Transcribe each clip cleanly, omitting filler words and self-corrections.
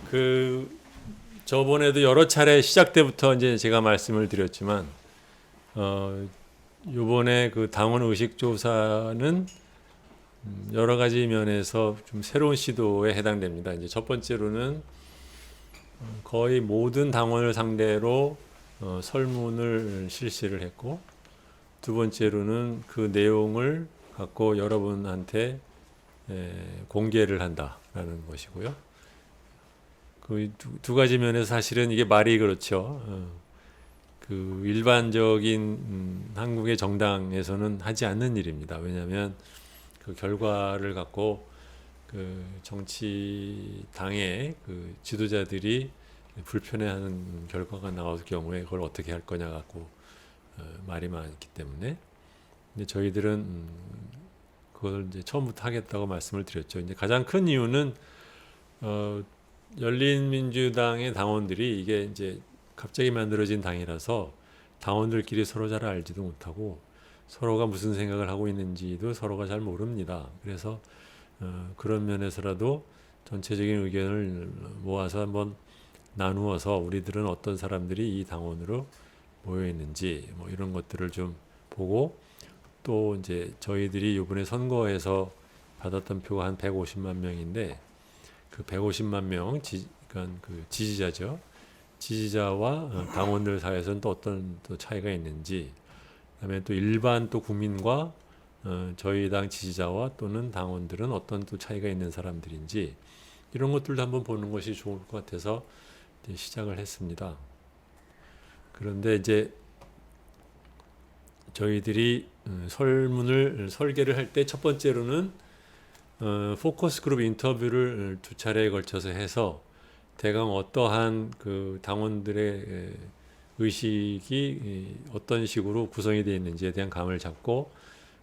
그 저번에도 여러 차례 시작 때부터 이제 제가 말씀을 드렸지만 요번에 그 당원 의식 조사는 여러 가지 면에서 좀 새로운 시도에 해당됩니다. 이제 첫 번째로는 거의 모든 당원을 상대로 설문을 실시를 했고, 두 번째로는 그 내용을 갖고 여러분한테 공개를 한다라는 것이고요. 그 두 가지 면에서 사실은 이게 말이 그렇죠. 그 일반적인 한국의 정당에서는 하지 않는 일입니다. 왜냐하면 그 결과를 갖고 그 정치당의 그 지도자들이 불편해하는 결과가 나올 경우에 그걸 어떻게 할 거냐 갖고 말이 많기 때문에, 근데 저희들은 그걸 이제 처음부터 하겠다고 말씀을 드렸죠. 이제 가장 큰 이유는 열린민주당의 당원들이 이게 이제 갑자기 만들어진 당이라서 당원들끼리 서로 잘 알지도 못하고 서로가 무슨 생각을 하고 있는지도 서로가 잘 모릅니다. 그래서 그런 면에서라도 전체적인 의견을 모아서 한번 나누어서 우리들은 어떤 사람들이 이 당원으로 모여 있는지 뭐 이런 것들을 좀 보고, 또 이제 저희들이 이번에 선거에서 받았던 표가 한 150만 명인데 그 150만 명 그러니까 그 지지자죠. 지지자와 당원들 사이에서는 또 어떤 또 차이가 있는지, 그다음에 또 일반 또 국민과 저희 당 지지자와 또는 당원들은 어떤 또 차이가 있는 사람들인지, 이런 것들도 한번 보는 것이 좋을 것 같아서 이제 시작을 했습니다. 그런데 이제 저희들이 설문을 설계를 할 때 첫 번째로는 포커스 그룹 인터뷰를 두 차례에 걸쳐서 해서 대강 어떠한 그 당원들의 의식이 어떤 식으로 구성이 되어 있는지에 대한 감을 잡고,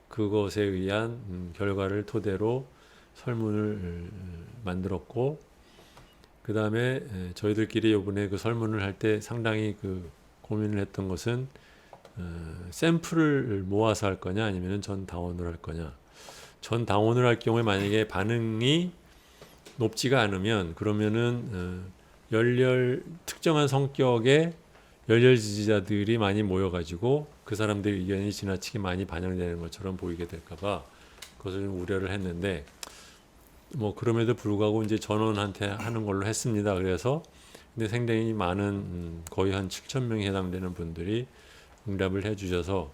그것에 의한 결과를 토대로 설문을 만들었고, 그 다음에 저희들끼리 이번에 그 설문을 할 때 상당히 그 고민을 했던 것은 샘플을 모아서 할 거냐 아니면 전 당원으로 할 거냐. 전 당원으로 할 경우에 만약에 반응이 높지가 않으면 그러면은 특정한 성격의 열렬 지지자들이 많이 모여가지고 그 사람들의 의견이 지나치게 많이 반영되는 것처럼 보이게 될까봐 그것을 좀 우려를 했는데, 뭐 그럼에도 불구하고 이제 전원한테 하는 걸로 했습니다. 그래서 근데 상당히 많은 거의 한 7천 명에 해당되는 분들이 응답을 해주셔서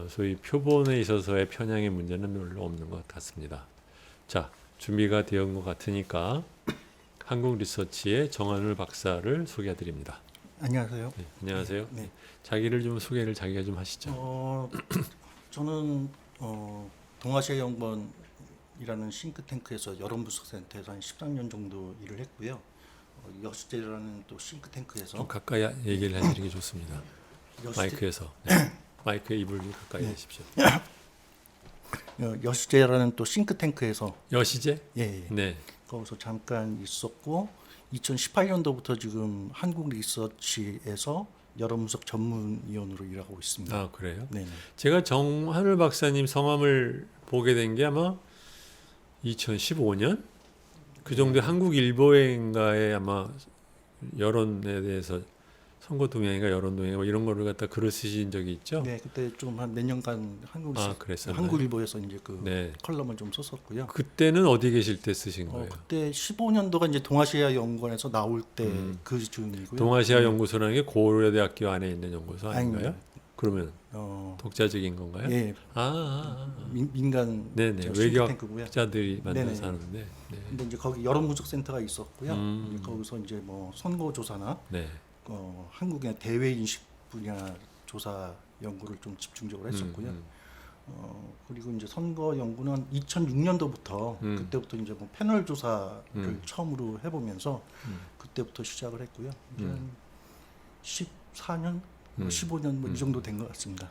소위 표본에 있어서의 편향의 문제는 별로 없는 것 같습니다. 자, 준비가 되은 것 같으니까 한국리서치의 정한울 박사를 소개해드립니다. 안녕하세요. 네, 안녕하세요. 네. 자기를 좀 소개를 자기가 좀 하시죠. 저는 동아시아 연구원이라는 싱크탱크에서 여론분석센터에서 한 13년 정도 일을 했고요. 여수제라는 또 싱크탱크에서 좀 가까이 얘기를 해드리는 게 좋습니다. 마이크에서. 네. 마이크에 입을 좀 가까이 대십시오. 여수제라는 또 싱크탱크에서 여시제? 예. 네. 거기서 잠깐 있었고 2018년도부터 지금 한국리서치에서 여론분석 전문위원으로 일하고 있습니다. 아, 그래요? 네. 제가 정한울 박사님 성함을 보게 된 게 아마 2015년 그 정도의 한국일보인가에 아마 여론에 대해서 선거 동향인가 여론 동향 뭐 이런 거를 갖다 글을 쓰신 적이 있죠? 네, 그때 좀 한 몇 년간 그랬었나요? 한국일보에서 이제 그 네. 컬럼을 좀 썼었고요. 그때는 어디 계실 때 쓰신 거예요? 그때 15년도가 이제 동아시아 연구원에서 나올 때 그 즈음이고요. 동아시아 연구소라는 게 고려대학교 안에 있는 연구소 아닌가요? 아닙니다. 그러면 독자적인 건가요? 예, 민간 네네. 싱크탱크고요. 외교학자들이 만들어서 네네. 하는데. 네. 근데 이제 거기 여론분석센터가 있었고요. 이제 거기서 이제 뭐 선거조사나 네. 한국의 대외 인식 분야 조사 연구를 좀 집중적으로 했었고요. 그리고 이제 선거 연구는 2006년도부터 그때부터 이제 뭐 패널 조사를 처음으로 해보면서 그때부터 시작을 했고요. 이제 한 14년, 15년 뭐 이 정도 된 것 같습니다.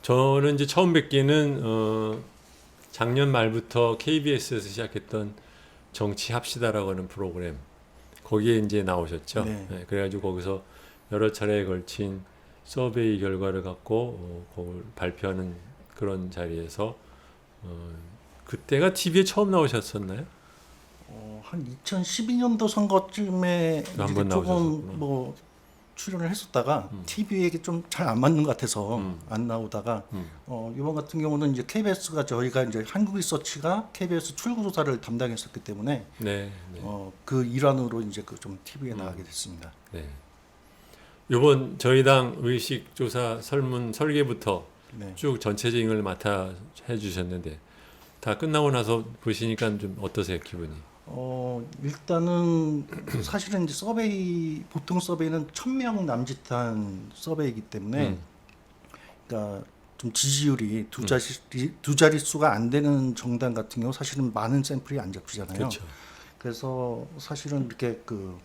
저는 이제 처음 뵙기는 작년 말부터 KBS에서 시작했던 정치합시다라고 하는 프로그램, 거기에 이제 나오셨죠. 네. 네, 그래가지고 거기서 여러 차례에 걸친 서베이 결과를 갖고 그걸 발표하는 그런 자리에서 그때가 TV에 처음 나오셨었나요? 한 2012년도 선거쯤에 또 한번 조금 나오셨었구나. 뭐 출연을 했었다가 TV에 좀 잘 안 맞는 것 같아서 안 나오다가 이번 같은 경우는 이제 KBS가 저희가 이제 한국리서치가 KBS 출구 조사를 담당했었기 때문에 네, 네. 그 일환으로 이제 그 좀 TV에 나가게 됐습니다. 네. 이번 저희 당 의식 조사 설문 설계부터 네. 쭉 전체적인 걸 맡아 해주셨는데 다 끝나고 나서 보시니까 좀 어떠세요, 기분이? 일단은 사실은 이제 서베이 보통 서베이는 1,000명 남짓한 서베이이기 때문에 그러니까 좀 지지율이 두 자릿수가 안 되는 정당 같은 경우 사실은 많은 샘플이 안 잡히잖아요. 그렇죠. 그래서 사실은 이렇게 그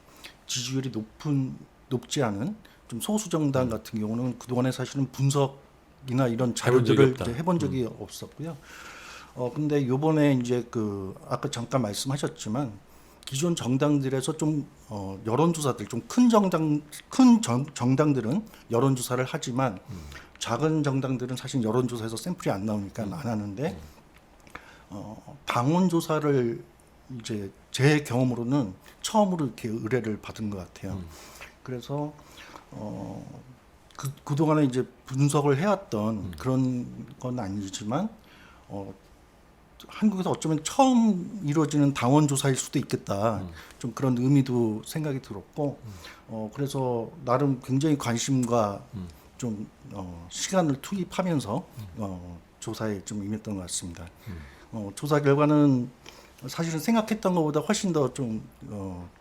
지지율이 높지 않은 좀 소수 정당 같은 경우는 그동안에 사실은 분석이나 이런 자료들을 이제 해본 적이 없었고요. 근데 요번에 이제 그 아까 잠깐 말씀하셨지만 기존 정당들에서 좀 여론조사들 좀 큰 정당들은 여론조사를 하지만 작은 정당들은 사실 여론조사에서 샘플이 안 나오니까 안 하는데 당원 조사를 이제 제 경험으로는 처음으로 이렇게 의뢰를 받은 것 같아요. 그래서 그동안에 이제 분석을 해왔던 그런 건 아니지만 한국에서 어쩌면 처음 이루어지는 당원 조사일 수도 있겠다. 좀 그런 의미도 생각이 들었고, 그래서 나름 굉장히 관심과 좀 시간을 투입하면서 조사에 좀 임했던 것 같습니다. 조사 결과는 사실은 생각했던 것보다 훨씬 더 좀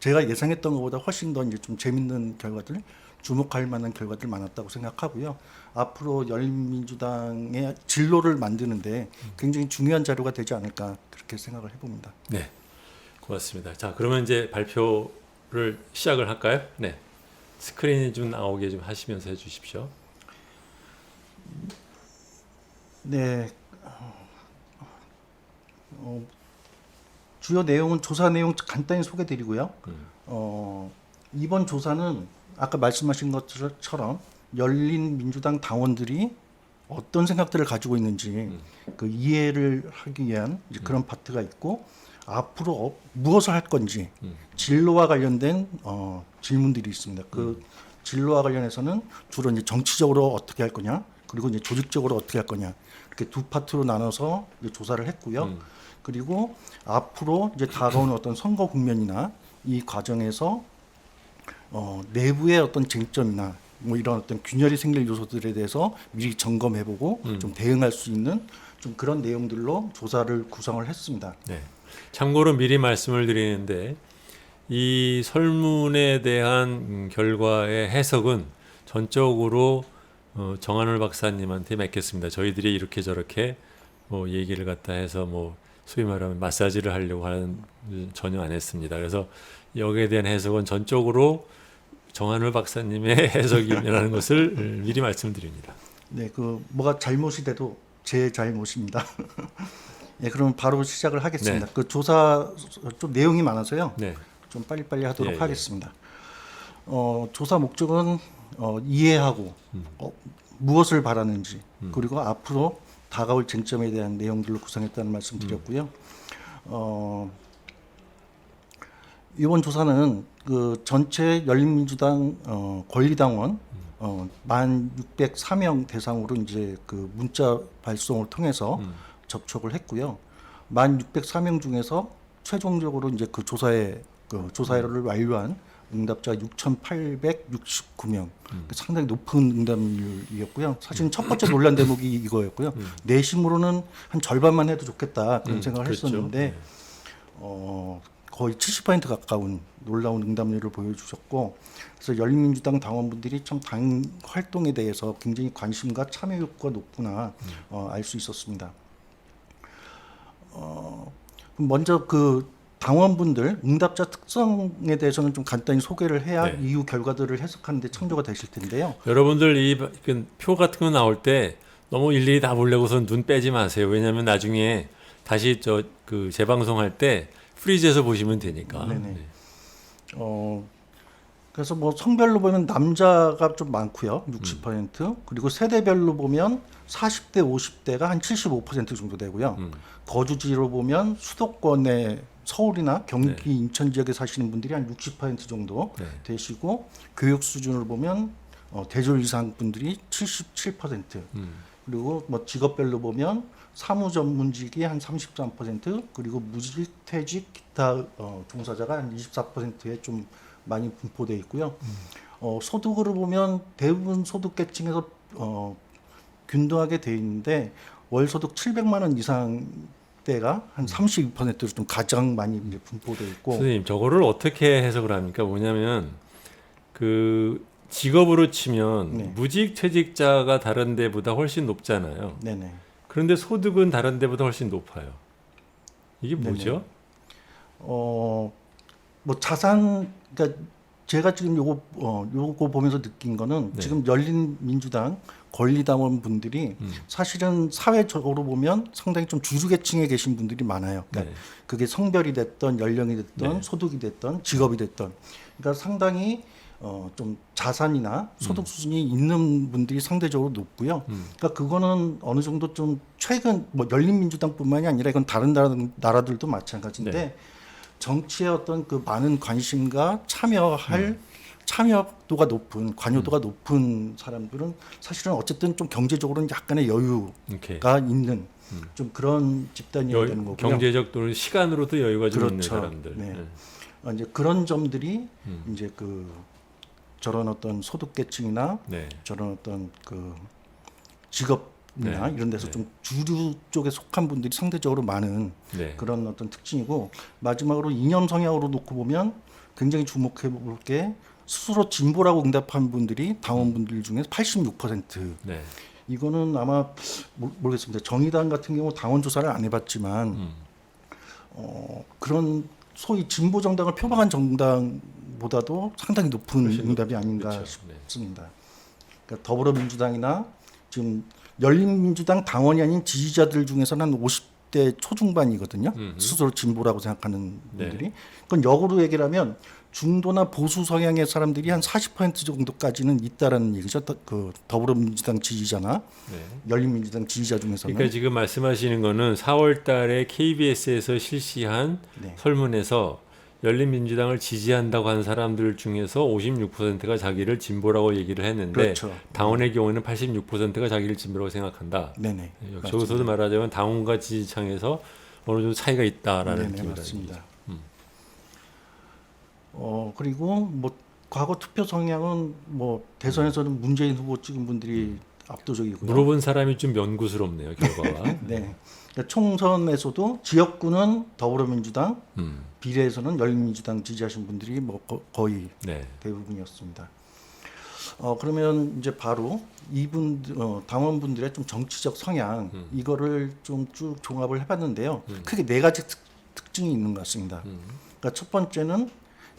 제가 예상했던 것보다 훨씬 더 이제 좀 재밌는 결과들, 주목할 만한 결과들 많았다고 생각하고요. 앞으로 열린민주당의 진로를 만드는데 굉장히 중요한 자료가 되지 않을까 그렇게 생각을 해봅니다. 네, 고맙습니다. 자, 그러면 이제 발표를 시작을 할까요? 네, 스크린이 좀 나오게 좀 하시면서 해주십시오. 네, 주요 내용은 조사 내용 간단히 소개드리고요. 이번 조사는 아까 말씀하신 것처럼 열린민주당 당원들이 어떤 생각들을 가지고 있는지 그 이해를 하기 위한 이제 그런 파트가 있고 앞으로 무엇을 할 건지 진로와 관련된 질문들이 있습니다. 그 진로와 관련해서는 주로 이제 정치적으로 어떻게 할 거냐 그리고 이제 조직적으로 어떻게 할 거냐 이렇게 두 파트로 나눠서 이제 조사를 했고요. 그리고 앞으로 이제 다가오는 어떤 선거 국면이나 이 과정에서 내부의 어떤 쟁점이나 뭐 이런 어떤 균열이 생길 요소들에 대해서 미리 점검해보고 좀 대응할 수 있는 좀 그런 내용들로 조사를 구성을 했습니다. 네. 참고로 미리 말씀을 드리는데 이 설문에 대한 결과의 해석은 전적으로 정한울 박사님한테 맡겼습니다. 저희들이 이렇게 저렇게 뭐 얘기를 갖다 해서 뭐 소위 말하면 마사지를 하려고 하는 전혀 안 했습니다. 그래서 여기에 대한 해석은 전적으로 정한울 박사님의 해석이라는 것을 미리 말씀드립니다. 네, 그 뭐가 잘못이 돼도 제 잘못입니다. 네, 그럼 바로 시작을 하겠습니다. 네. 그 조사 좀 내용이 많아서요. 네. 좀 빨리빨리 하도록 예, 예. 하겠습니다. 조사 목적은 이해하고 무엇을 바라는지 그리고 앞으로 다가올 쟁점에 대한 내용들로 구성했다는 말씀 드렸고요. 이번 조사는 그 전체 열린민주당 권리당원 1,604명 대상으로 이제 그 문자 발송을 통해서 접촉을 했고요. 1,604명 중에서 최종적으로 이제 그 조사를 완료한 응답자 6,869명. 상당히 높은 응답률이었고요. 사실 첫 번째 논란 대목이 이거였고요. 내심으로는 한 절반만 해도 좋겠다 그런 생각을 그렇죠. 했었는데 거의 70% 가까운 놀라운 응답률을 보여주셨고, 그래서 열린민주당 당원분들이 참 당 활동에 대해서 굉장히 관심과 참여욕구가 높구나 알 수 있었습니다. 먼저 그 당원분들 응답자 특성에 대해서는 좀 간단히 소개를 해야 네. 이후 결과들을 해석하는데 참조가 되실 텐데요. 여러분들 이 표 같은 거 나올 때 너무 일일이 다 보려고서 눈 빼지 마세요. 왜냐하면 나중에 다시 그 재방송할 때 프리즈해서 보시면 되니까. 네네. 네. 그래서 뭐 성별로 보면 남자가 좀 많고요. 60%. 그리고 세대별로 보면 40대, 50대가 한 75% 정도 되고요. 거주지로 보면 수도권에 서울이나 경기, 인천 지역에 사시는 분들이 한 60% 정도 네. 되시고 교육 수준을 보면 대졸 이상 분들이 77%. 그리고 뭐 직업별로 보면 사무 전문직이 한 33%, 그리고 무직, 퇴직, 기타 종사자가 한 24%에 좀 많이 분포되어 있고요. 소득으로 보면 대부분 소득계층에서 균등하게 되어 있는데 월 소득 700만 원 이상 대가 한 32%로 좀 가장 많이 이제 분포되어 있고. 선생님, 저거를 어떻게 해석을 합니까? 뭐냐면 그 직업으로 치면 네. 무직 퇴직자가 다른 데보다 훨씬 높잖아요. 네네. 그런데 소득은 다른 데보다 훨씬 높아요. 이게 네네. 뭐죠? 뭐 자산, 그러니까 제가 지금 요거 보면서 느낀 거는 네. 지금 열린민주당 권리당원 분들이 사실은 사회적으로 보면 상당히 좀 주류계층에 계신 분들이 많아요. 그러니까 네. 그게 성별이 됐던 연령이 됐던 네. 소득이 됐던 직업이 됐던, 그러니까 상당히 좀 자산이나 소득 수준이 있는 분들이 상대적으로 높고요. 그러니까 그거는 어느 정도 좀 최근 뭐 열린민주당뿐만이 아니라 이건 다른 나라들도 마찬가지인데 네. 정치에 어떤 그 많은 관심과 참여할 참여도가 높은, 관여도가 높은 사람들은 사실은 어쨌든 좀 경제적으로는 약간의 여유가 이렇게 있는 좀 그런 집단이어야 되는 거고요. 경제적 또는 시간으로도 여유가 좀 있는 그렇죠. 사람들. 네. 네. 이제 그런 점들이 이제 그 저런 어떤 소득계층이나 네. 저런 어떤 그 직업이나 네. 이런 데서 네. 좀 주류 쪽에 속한 분들이 상대적으로 많은 네. 그런 어떤 특징이고, 마지막으로 이념 성향으로 놓고 보면 굉장히 주목해 볼 게 스스로 진보라고 응답한 분들이 당원분들 중에 86%. 네. 이거는 아마 모르겠습니다. 정의당 같은 경우 당원 조사를 안 해봤지만 그런 소위 진보 정당을 표방한 정당보다도 상당히 높은 응답이 아닌가 그렇죠. 네. 싶습니다. 그러니까 더불어민주당이나 지금 열린민주당 당원이 아닌 지지자들 중에서는 한 50대 초중반이거든요. 스스로 진보라고 생각하는 분들이. 그건 역으로 얘기를 하면 중도나 보수 성향의 사람들이 한 40% 정도까지는 있다라는 얘기죠. 그 더불어민주당 지지자나 네. 열린민주당 지지자 중에서는. 그러니까 지금 말씀하시는 거는 4월 달에 KBS에서 실시한 네. 설문에서 열린민주당을 지지한다고 하는 사람들 중에서 56%가 자기를 진보라고 얘기를 했는데 그렇죠. 당원의 경우에는 86%가 자기를 진보라고 생각한다. 네네. 저기서도 말하자면 당원과 지지층에서 어느 정도 차이가 있다라는 네네, 느낌이다. 맞습니다. 그리고 뭐 과거 투표 성향은 뭐 대선에서는 문재인 후보 찍은 분들이 압도적이고요. 물어본 사람이 좀 연구스럽네요, 결과가. 네. 그러니까 총선에서도 지역구는 더불어민주당, 비례에서는 열린민주당 지지하신 분들이 뭐 거의 네. 대부분이었습니다. 그러면 이제 바로 이분 당원분들의 좀 정치적 성향 이거를 좀 쭉 종합을 해봤는데요. 크게 네 가지 특징이 있는 것 같습니다. 그러니까 첫 번째는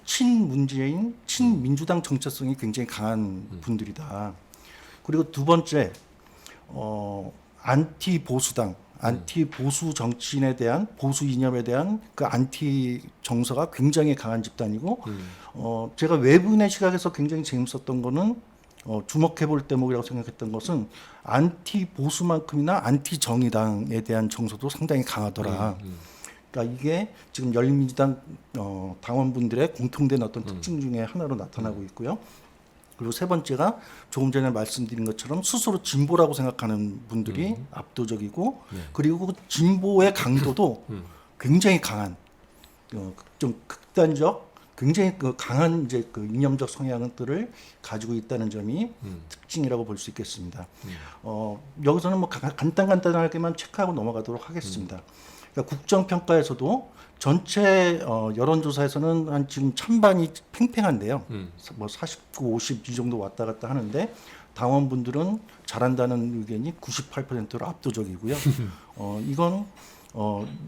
친문재인, 친민주당 정체성이 굉장히 강한 분들이다. 그리고 두 번째, 안티 보수당, 안티 보수 정치인에 대한 보수 이념에 대한 그 안티 정서가 굉장히 강한 집단이고, 제가 외부인의 시각에서 굉장히 재밌었던 거는 주목해 볼 대목이라고 생각했던 것은 안티 보수만큼이나 안티 정의당에 대한 정서도 상당히 강하더라. 그러니까 이게 지금 열린민주당 당원분들의 공통된 어떤 특징 중에 하나로 나타나고 있고요. 그리고 세 번째가 조금 전에 말씀드린 것처럼 스스로 진보라고 생각하는 분들이 압도적이고, 그리고 진보의 강도도 굉장히 강한, 좀 극단적, 굉장히 그 강한 이제 그 이념적 성향들을 가지고 있다는 점이 특징이라고 볼 수 있겠습니다. 여기서는 뭐 간단하게만 체크하고 넘어가도록 하겠습니다. 그러니까 국정평가에서도 전체 여론조사에서는 한 지금 찬반이 팽팽한데요. 뭐 49, 50 이 정도 왔다 갔다 하는데 당원분들은 잘한다는 의견이 98%로 압도적이고요. 이건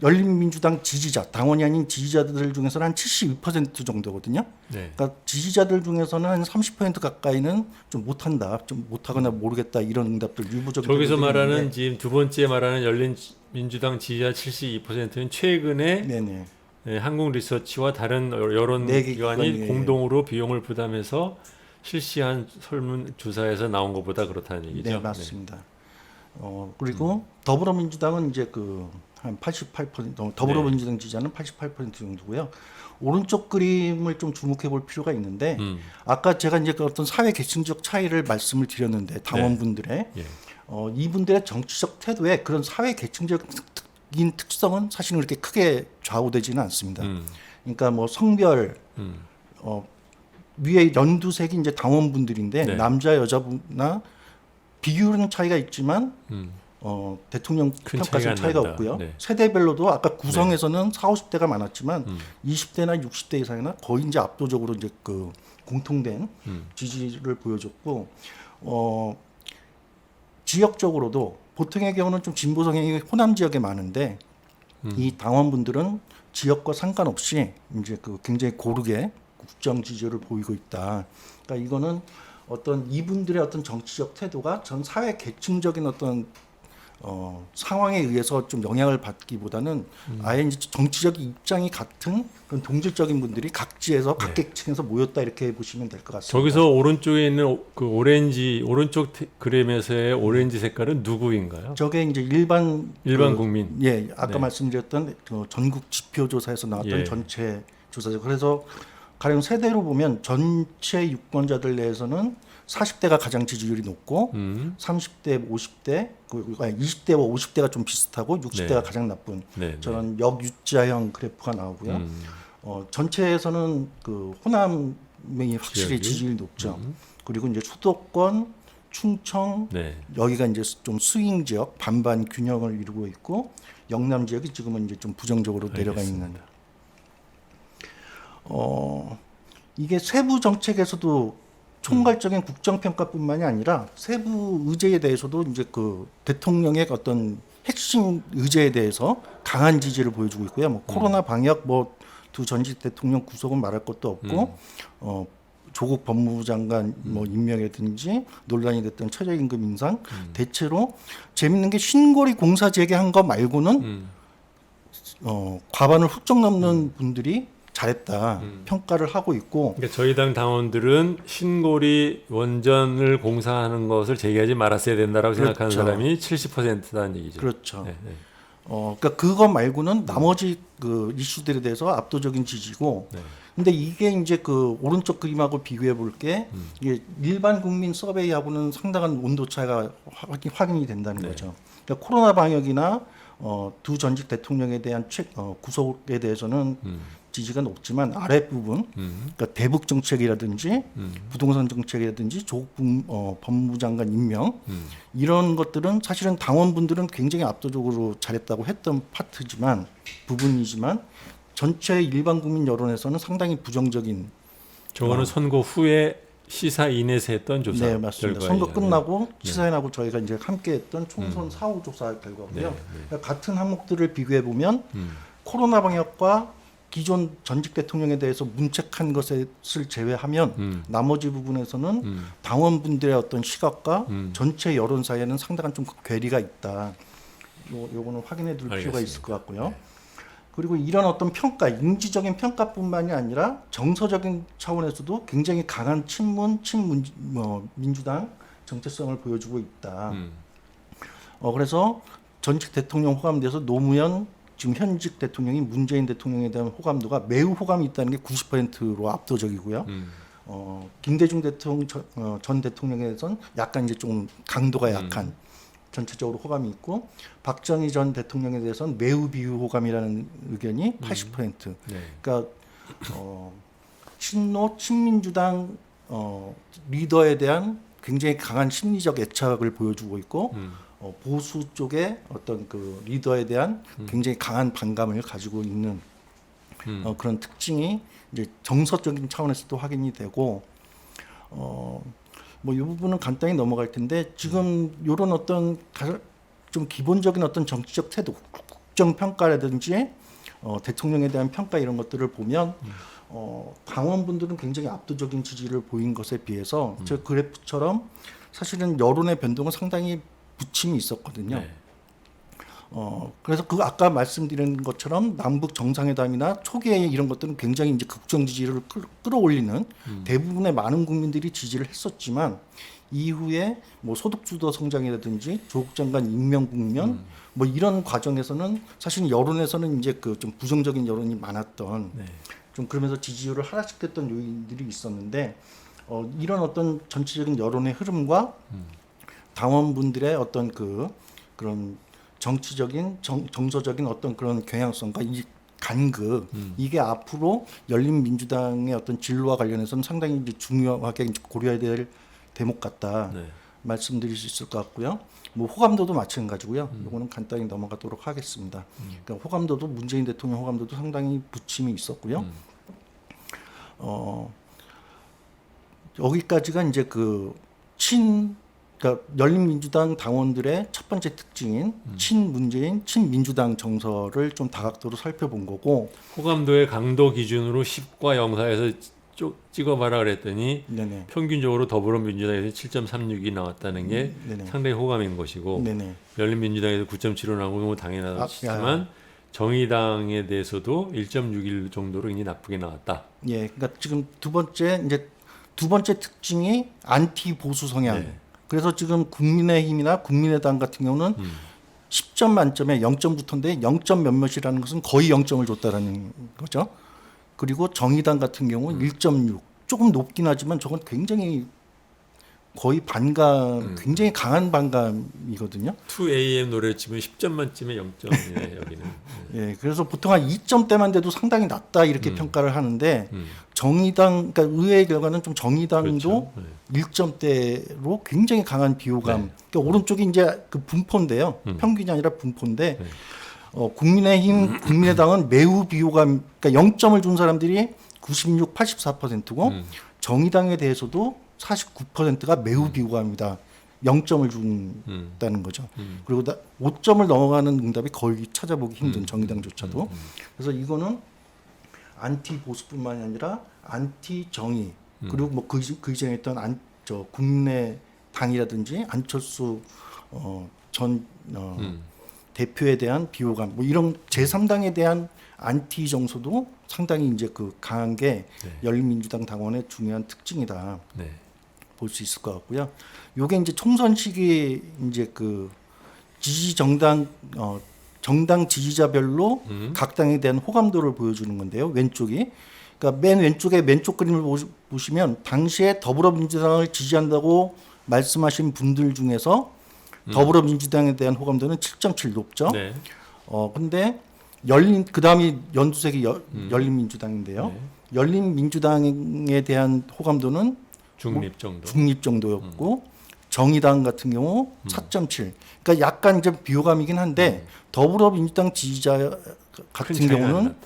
열린민주당 지지자, 당원이 아닌 지지자들 중에서는 한 72% 정도거든요. 네. 그러니까 지지자들 중에서는 한 30% 가까이는 좀 못한다, 좀 못하거나 모르겠다 이런 응답들 유보적인. 저기서 말하는 지금 두 번째 말하는 열린민주당 지지자 72%는 최근에 네네. 한국 리서치와 다른 여론 네 기관이 기관이, 공동으로 비용을 부담해서 실시한 설문 조사에서 나온 것보다 그렇다는 얘기죠. 네, 맞습니다. 그리고 더불어민주당은 이제 그 한 88% 더불어민주당 지지자는 88% 정도고요. 오른쪽 그림을 좀 주목해 볼 필요가 있는데 아까 제가 이제 그 어떤 사회 계층적 차이를 말씀을 드렸는데 당원분들의 예. 이분들의 정치적 태도에 그런 사회 계층적인 특성은 사실은 그렇게 크게 좌우되지는 않습니다. 그러니까 뭐 성별 위에 연두색이 이제 당원분들인데 네. 남자 여자나 비율은 차이가 있지만 대통령 큰 평가에서 차이가 차이가 안 난다. 없고요. 네. 세대별로도 아까 구성에서는 40, 50대가 많았지만 20대나 60대 이상이나 거의 이제 압도적으로 이제 그 공통된 지지를 보여줬고 지역적으로도 보통의 경우는 좀 진보 성향이 호남 지역에 많은데 이 당원분들은 지역과 상관없이 이제 그 굉장히 고르게 국정 지지를 보이고 있다. 그러니까 이거는 어떤 이분들의 어떤 정치적 태도가 전 사회 계층적인 어떤 상황에 의해서 좀 영향을 받기보다는 아예 이제 정치적 입장이 같은 그런 동질적인 분들이 각지에서 각 계층에서 모였다 이렇게 보시면 될 것 같습니다. 저기서 오른쪽에 있는 그 오렌지 오른쪽 그림에서의 오렌지 색깔은 누구인가요? 저게 이제 일반 국민. 예, 아까 네. 말씀드렸던 전국 지표조사에서 나왔던 예. 전체 조사죠. 그래서 가령 세대로 보면 전체 유권자들 내에서는 40대가 가장 지지율이 높고 30대, 50대, 20대와 50대가 좀 비슷하고 60대가 네. 가장 나쁜 네. 저런 역유자형 그래프가 나오고요. 전체에서는 그 호남이 확실히 지역이? 지지율이 높죠. 그리고 이제 수도권, 충청 네. 여기가 이제 좀 스윙 지역 반반 균형을 이루고 있고 영남 지역이 지금은 이제 좀 부정적으로 내려가 있는. 알겠습니다. 이게 세부 정책에서도 총괄적인 국정평가뿐만이 아니라 세부 의제에 대해서도 이제 그 대통령의 어떤 핵심 의제에 대해서 강한 지지를 보여주고 있고요. 뭐 코로나 방역, 뭐 두 전직 대통령 구속은 말할 것도 없고, 조국 법무부 장관 뭐 임명이라든지 논란이 됐던 최저임금 인상, 대체로 재밌는 게 신고리 공사 재개한 거 말고는 과반을 훌쩍 넘는 분들이 잘했다 평가를 하고 있고. 그러니까 저희 당 당원들은 신고리 원전을 공사하는 것을 제기하지 말았어야 된다라고 생각하는 그렇죠. 사람이 70%다는 얘기죠. 그렇죠. 네, 네. 그러니까 그거 말고는 나머지 그 이슈들에 대해서 압도적인 지지고. 네. 근데 이게 이제 그 오른쪽 그림하고 비교해 볼 게 이게 일반 국민 서베이하고는 상당한 온도 차이가 확인이 된다는 네. 거죠. 그러니까 코로나 방역이나 두 전직 대통령에 대한 구속에 대해서는 지지가 높지만 아랫부분, 그러니까 대북 정책이라든지 부동산 정책이라든지 조국 법무부 장관 임명 이런 것들은 사실은 당원분들은 굉장히 압도적으로 잘했다고 했던 파트지만 부분이지만 전체 일반 국민 여론에서는 상당히 부정적인. 저거는 선거 후에 시사인에서 했던 조사 네, 맞습니다. 결과예요. 선거 끝나고 시사인하고 저희가 이제 함께했던 총선 사후 조사 결과고요. 네, 그러니까 같은 항목들을 비교해 보면 코로나 방역과 기존 전직 대통령에 대해서 문책한 것을 제외하면 나머지 부분에서는 당원분들의 어떤 시각과 전체 여론 사이에는 상당한 좀 괴리가 있다. 요거는 확인해 둘 필요가 있을 것 같고요. 그리고 이런 어떤 평가, 인지적인 평가뿐만이 아니라 정서적인 차원에서도 굉장히 강한 민주당 정체성을 보여주고 있다. 그래서 전직 대통령 호감돼서 노무현 지금 현직 대통령인 문재인 대통령에 대한 호감도가 매우 호감이 있다는 게 90%로 압도적이고요. 김대중 대통령 전 대통령에 대해서는 약간 이제 좀 강도가 약한 전체적으로 호감이 있고 박정희 전 대통령에 대해서는 매우 비호감이라는 의견이 80%. 네. 그러니까 친민주당 리더에 대한 굉장히 강한 심리적 애착을 보여주고 있고 보수 쪽의 어떤 그 리더에 대한 굉장히 강한 반감을 가지고 있는 그런 특징이 이제 정서적인 차원에서도 확인이 되고 뭐 이 부분은 간단히 넘어갈 텐데 지금 이런 어떤 좀 기본적인 어떤 정치적 태도, 국정 평가라든지 대통령에 대한 평가 이런 것들을 보면 당원분들은 굉장히 압도적인 지지를 보인 것에 비해서 저 그래프처럼 사실은 여론의 변동은 상당히 부침이 있었거든요. 네. 그래서 그 아까 말씀드린 것처럼 남북 정상회담이나 초기에 이런 것들은 굉장히 이제 극정 지지를 끌어올리는 대부분의 많은 국민들이 지지를 했었지만 이후에 뭐 소득주도 성장이라든지 조국 장관 임명 국면 뭐 이런 과정에서는 사실 여론에서는 이제 그 좀 부정적인 여론이 많았던 네. 좀 그러면서 지지율을 하락시켰던 요인들이 있었는데 이런 어떤 전체적인 여론의 흐름과 당원분들의 어떤 그런 정치적인 정서적인 어떤 그런 경향성과 이 간극 이게 앞으로 열린민주당의 어떤 진로와 관련해서는 상당히 이제 중요하게 이제 고려해야 될 대목 같다 네. 말씀드릴 수 있을 것 같고요. 뭐 호감도도 마찬가지고요. 이거는 간단히 넘어가도록 하겠습니다. 그러니까 호감도도 문재인 대통령 호감도도 상당히 부침이 있었고요. 여기까지가 이제 그러니까 열린민주당 당원들의 첫 번째 특징인 친문재인, 친민주당 정서를 좀 다각도로 살펴본 거고. 호감도의 강도 기준으로 10과 0사에서 찍어봐라 그랬더니 네네. 평균적으로 더불어민주당에서 7.36이 나왔다는 게 네네. 상당히 호감인 것이고 네네. 열린민주당에서 9.75 나오고 뭐 당연하지만 정의당에 대해서도 1.61 정도로 굉장히 나쁘게 나왔다. 예, 그러니까 지금 두 번째 특징이 안티 보수 성향. 네. 그래서 지금 국민의힘이나 국민의당 같은 경우는 10점 만점에 0점부터인데 0점 몇몇이라는 것은 거의 0점을 줬다라는 거죠. 그리고 정의당 같은 경우 1.6 조금 높긴 하지만 저건 굉장히 거의 반감, 굉장히 강한 반감이거든요. 2AM 노래 치면 10점 만점에 0점이네 여기는. 예, 그래서 보통 한 2점대만 돼도 상당히 낮다 이렇게 평가를 하는데 정의당, 그러니까 의회의 결과는 좀 정의당도 그렇죠. 1점대로 굉장히 강한 비호감. 네. 그러니까 오른쪽이 이제 그 분포인데요. 평균이 아니라 분포인데 네. 국민의힘, 국민의당은 매우 비호감. 그러니까 0점을 준 사람들이 96, 84%고 정의당에 대해서도 49%가 매우 비호감이다. 0점을 준다는 거죠. 그리고 5점을 넘어가는 응답이 거의 찾아보기 힘든 정의당조차도. 그래서 이거는 안티 보수뿐만이 아니라 안티 정의 그리고 뭐 그 이전에 했던 국민의당이라든지 안철수 전 대표에 대한 비호감, 뭐 이런 제3당에 대한 안티 정서도 상당히 이제 그 강한 게 열린민주당 당원의 중요한 특징이다. 네. 볼 수 있을 것 같고요. 요게 이제 총선 시기 이제 그 지지 정당 정당 지지자별로 각 당에 대한 호감도를 보여주는 건데요. 왼쪽이 그러니까 맨 왼쪽에 왼쪽 그림을 보시면 당시에 더불어민주당을 지지한다고 말씀하신 분들 중에서 더불어민주당에 대한 호감도는 7.7 높죠. 네. 근데 그다음이 연두색이 열린민주당인데요. 네. 열린민주당에 대한 호감도는 중립 정도. 중립 정도였고 정의당 같은 경우 4.7. 그러니까 약간 이제 비호감이긴 한데 더불어민주당 지지자 같은 경우는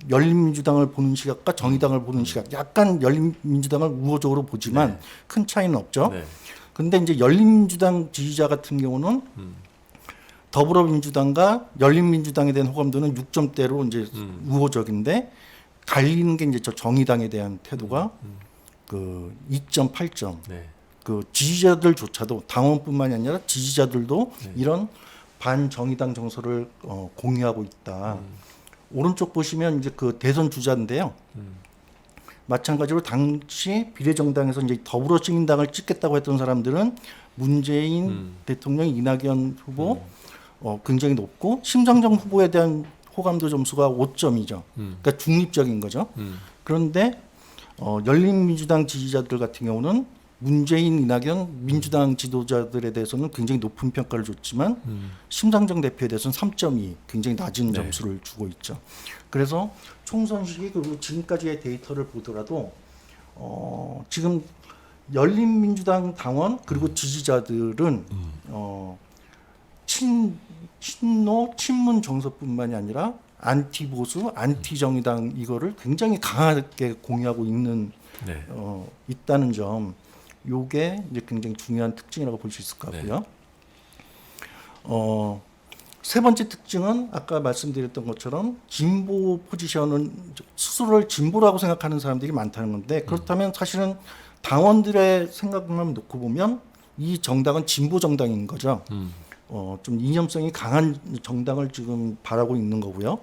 열린민주당을 보는 시각과 정의당을 보는 시각 약간 열린민주당을 우호적으로 보지만 큰 차이는 없죠. 네. 근데 이제 열린민주당 지지자 같은 경우는 더불어민주당과 열린민주당에 대한 호감도는 6점대로 이제 우호적인데 갈리는 게 이제 저 정의당에 대한 태도가 그 2.8점. 네. 그 지지자들조차도 당원뿐만이 아니라 지지자들도 이런 반정의당 정서를 공유하고 있다. 오른쪽 보시면 이제 그 대선 주자인데요. 마찬가지로 당시 비례정당에서 이제 더불어시민당을 찍겠다고 했던 사람들은 문재인 대통령, 이낙연 후보 굉장히 높고 심상정 후보에 대한 호감도 점수가 5점이죠. 그러니까 중립적인 거죠. 그런데 열린민주당 지지자들 같은 경우는 문재인, 이낙연, 민주당 지도자들에 대해서는 굉장히 높은 평가를 줬지만 심상정 대표에 대해서는 3.2 굉장히 낮은 점수를 주고 있죠. 그래서 총선 시기 그리고 지금까지의 데이터를 보더라도 지금 열린민주당 당원 그리고 지지자들은 친노, 친문 정서뿐만이 아니라 안티 보수, 안티 정의당 이거를 굉장히 강하게 공유하고 있다는 점, 요게 이제 굉장히 중요한 특징이라고 볼 수 있을 것 같고요. 세 번째 특징은 아까 말씀드렸던 것처럼 진보 포지션은 스스로를 진보라고 생각하는 사람들이 많다는 건데 그렇다면 사실은 당원들의 생각만 놓고 보면 이 정당은 진보 정당인 거죠. 좀 이념성이 강한 정당을 지금 바라고 있는 거고요.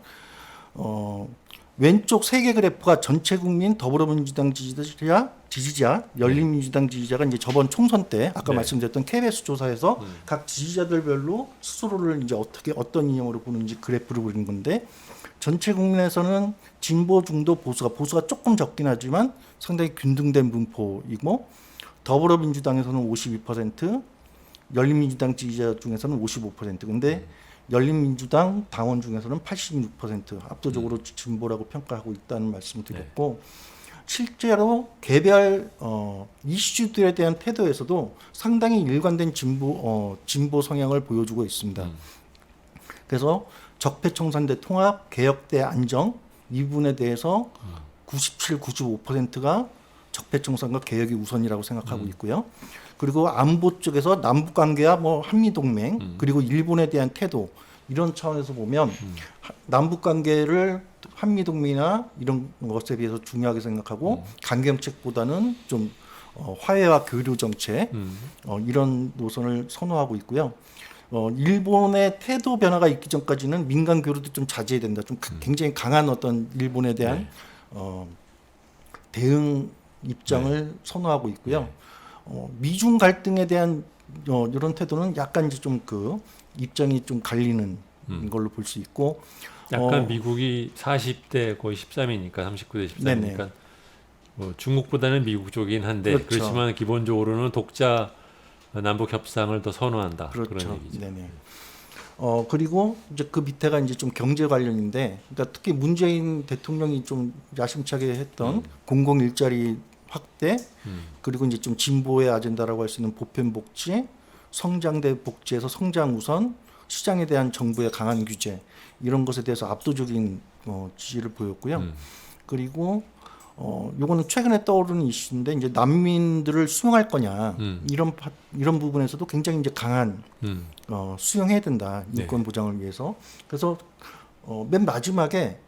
왼쪽 세 개 그래프가 전체 국민 더불어민주당 지지자, 열린민주당 지지자가 이제 저번 총선 때 아까 네. 말씀드렸던 KBS 조사에서 각 지지자들별로 스스로를 이제 어떤 이념으로 보는지 그래프를 그린 건데 전체 국민에서는 진보, 중도, 보수가 조금 적긴 하지만 상당히 균등된 분포이고 더불어민주당에서는 52%, 열린민주당 지지자 중에서는 55%. 근데 열린민주당 당원 중에서는 86% 압도적으로 진보라고 평가하고 있다는 말씀을 드렸고 실제로 개별 이슈들에 대한 태도에서도 상당히 일관된 진보 성향을 보여주고 있습니다. 그래서 적폐청산대 통합, 개혁대 안정 이 부분에 대해서 97, 95%가 적폐청산과 개혁이 우선이라고 생각하고 있고요. 그리고 안보 쪽에서 남북 관계와 뭐 한미 동맹 그리고 일본에 대한 태도 이런 차원에서 보면 남북 관계를 한미 동맹이나 이런 것에 비해서 중요하게 생각하고 관계 정책보다는 좀 화해와 교류 정책 이런 노선을 선호하고 있고요. 일본의 태도 변화가 있기 전까지는 민간 교류도 좀 자제해야 된다. 좀 굉장히 강한 어떤 일본에 대한 대응 입장을 선호하고 있고요. 미중 갈등에 대한 이런 태도는 약간 이제 좀 그 입장이 좀 갈리는 걸로 볼 수 있고 약간 미국이 40대 거의 13이니까 39대 13이니까 뭐 중국보다는 미국 쪽이긴 한데 그렇죠. 그렇지만 기본적으로는 독자 남북 협상을 더 선호한다. 그렇죠. 그런 얘기죠. 네네. 그리고 이제 그 밑에가 이제 좀 경제 관련인데, 그러니까 특히 문재인 대통령이 좀 야심차게 했던 공공 일자리 확대, 그리고 이제 좀 진보의 아젠다라고 할 수 있는 보편 복지, 성장대 복지에서 성장 우선, 시장에 대한 정부의 강한 규제 이런 것에 대해서 압도적인 지지를 보였고요. 그리고 요거는 최근에 떠오르는 이슈인데 이제 난민들을 수용할 거냐 이런 부분에서도 굉장히 이제 강한 수용해야 된다 인권 보장을 위해서. 그래서 맨 마지막에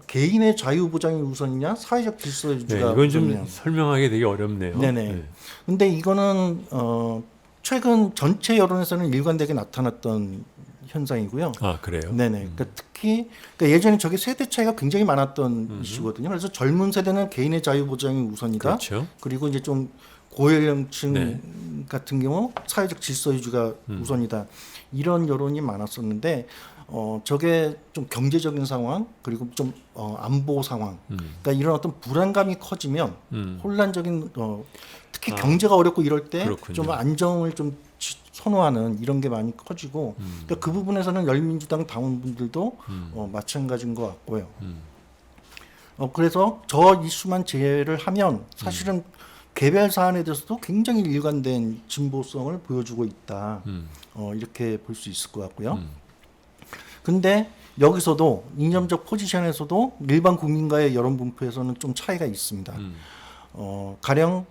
개인의 자유 보장이 우선이냐 사회적 질서 유지가 이건 좀 우선이냐. 설명하기 되게 어렵네요. 네네. 근데 이거는 최근 전체 여론에서는 일관되게 나타났던 현상이고요. 아 그래요? 네네. 그러니까 특히 예전에 저게 세대 차이가 굉장히 많았던 이슈거든요. 그래서 젊은 세대는 개인의 자유 보장이 우선이다. 그렇죠. 그리고 이제 좀 고연령층 같은 경우 사회적 질서 유지가 우선이다. 이런 여론이 많았었는데 저게 좀 경제적인 상황 그리고 좀 안보 상황, 그러니까 이런 어떤 불안감이 커지면 혼란적인 특히 경제가 어렵고 이럴 때 좀 안정을 좀 선호하는 이런 게 많이 커지고 그러니까 그 부분에서는 열린민주당 당원분들도 마찬가지인 것 같고요. 그래서 저 이슈만 제외를 하면 사실은 개별 사안에 대해서도 굉장히 일관된 진보성을 보여주고 있다. 이렇게 볼 수 있을 것 같고요. 근데 여기서도 이념적 포지션에서도 일반 국민과의 여론 분포에서는 좀 차이가 있습니다. 가령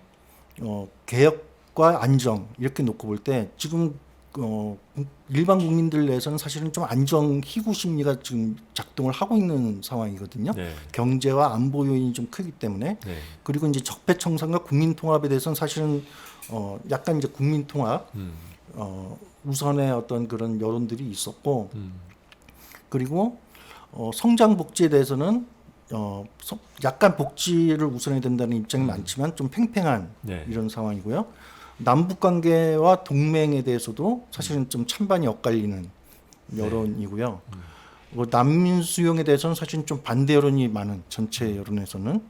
개혁과 안정 이렇게 놓고 볼 때 지금 일반 국민들 내에서는 사실은 좀 안정 희구 심리가 지금 작동을 하고 있는 상황이거든요. 네. 경제와 안보 요인이 좀 크기 때문에 네. 그리고 이제 적폐청산과 국민통합에 대해서는 사실은 약간 이제 국민통합 우선의 어떤 그런 여론들이 있었고 그리고 성장 복지에 대해서는 약간 복지를 우선해야 된다는 입장이 많지만 좀 팽팽한 이런 상황이고요. 남북 관계와 동맹에 대해서도 사실은 좀 찬반이 엇갈리는 여론이고요. 난민 수용에 대해서는 사실은 좀 반대 여론이 많은 전체 여론에서는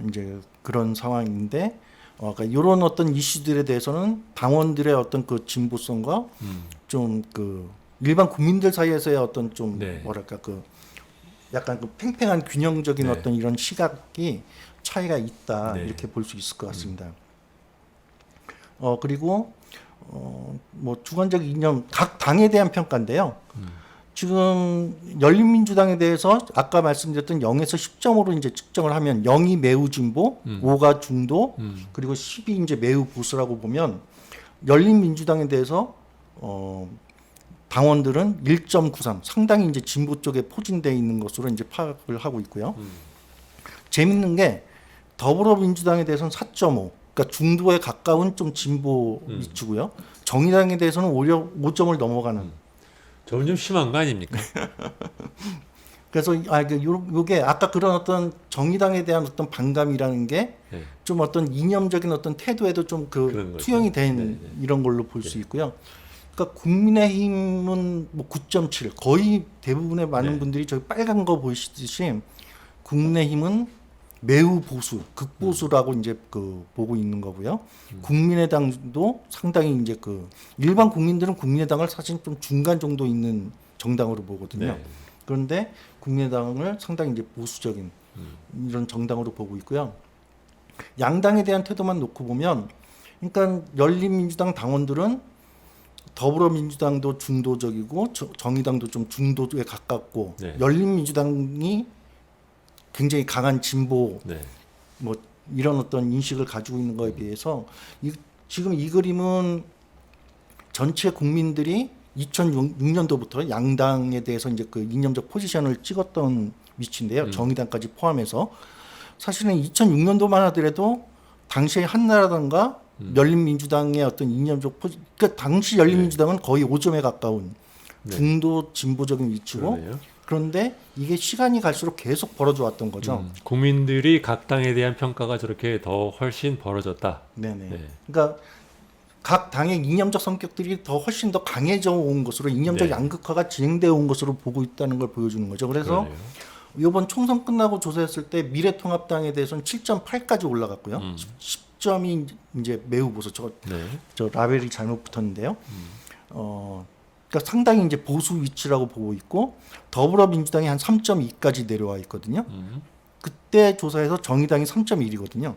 이제 그런 상황인데, 그러니까 이런 어떤 이슈들에 대해서는 당원들의 어떤 그 진보성과 좀 그 일반 국민들 사이에서의 어떤 좀 뭐랄까 그 약간 그 팽팽한 균형적인 어떤 이런 시각이 차이가 있다 이렇게 볼 수 있을 것 같습니다. 그리고 뭐 주관적 이념 각 당에 대한 평가인데요. 지금 열린민주당에 대해서 아까 말씀드렸던 0에서 10점으로 이제 측정을 하면 0이 매우 진보, 5가 중도, 그리고 10이 이제 매우 보수라고 보면 열린민주당에 대해서 당원들은 1.93 상당히 이제 진보 쪽에 포진되어 있는 것으로 이제 파악을 하고 있고요. 재밌는 게 더불어민주당에 대해서는 4.5 그러니까 중도에 가까운 좀 진보 위치고요. 정의당에 대해서는 오히려 5점을 넘어가는. 점점 심한 거 아닙니까? 그래서 요게 아까 그런 어떤 정의당에 대한 어떤 반감이라는 게 좀 네. 어떤 이념적인 어떤 태도에도 좀 그런 그 거죠. 투영이 된 네, 네. 이런 걸로 볼 수 있고요. 그러니까 국민의힘은 뭐 9.7 거의 대부분의 많은 네. 분들이 저기 빨간 거 보시듯이 국민의힘은 매우 보수, 극보수라고 이제 그 보고 있는 거고요. 국민의당도 상당히 이제 그 일반 국민들은 국민의당을 사실 좀 중간 정도 있는 정당으로 보거든요. 네. 그런데 국민의당을 상당히 이제 보수적인 이런 정당으로 보고 있고요. 양당에 대한 태도만 놓고 보면, 그러니까 열린민주당 당원들은 더불어민주당도 중도적이고 정의당도 좀 중도에 가깝고 네. 열린민주당이 굉장히 강한 진보 네. 뭐 이런 어떤 인식을 가지고 있는 거에 비해서 지금 이 그림은 전체 국민들이 2006년도부터 양당에 대해서 이제 그 이념적 포지션을 찍었던 위치인데요. 정의당까지 포함해서 사실은 2006년도만 하더라도 당시에 한나라당과 열린민주당의 어떤 이념적 그러니까 당시 열린민주당은 거의 5점에 가까운 네. 중도 진보적인 위치고 그러네요. 그런데 이게 시간이 갈수록 계속 벌어져 왔던 거죠. 국민들이 각 당에 대한 평가가 저렇게 더 훨씬 벌어졌다. 네네. 네. 그러니까 각 당의 이념적 성격들이 더 훨씬 더 강해져 온 것으로 이념적 네. 양극화가 진행되어 온 것으로 보고 있다는 걸 보여주는 거죠. 그래서 그러네요. 이번 총선 끝나고 조사했을 때 미래통합당에 대해서는 7.8까지 올라갔고요. 10점이 이제 매우 보수. 네. 저 라벨이 잘못 붙었는데요. 그러니까 상당히 이제 보수 위치라고 보고 있고 더불어민주당이 한 3.2까지 내려와 있거든요. 그때 조사에서 정의당이 3.1이거든요.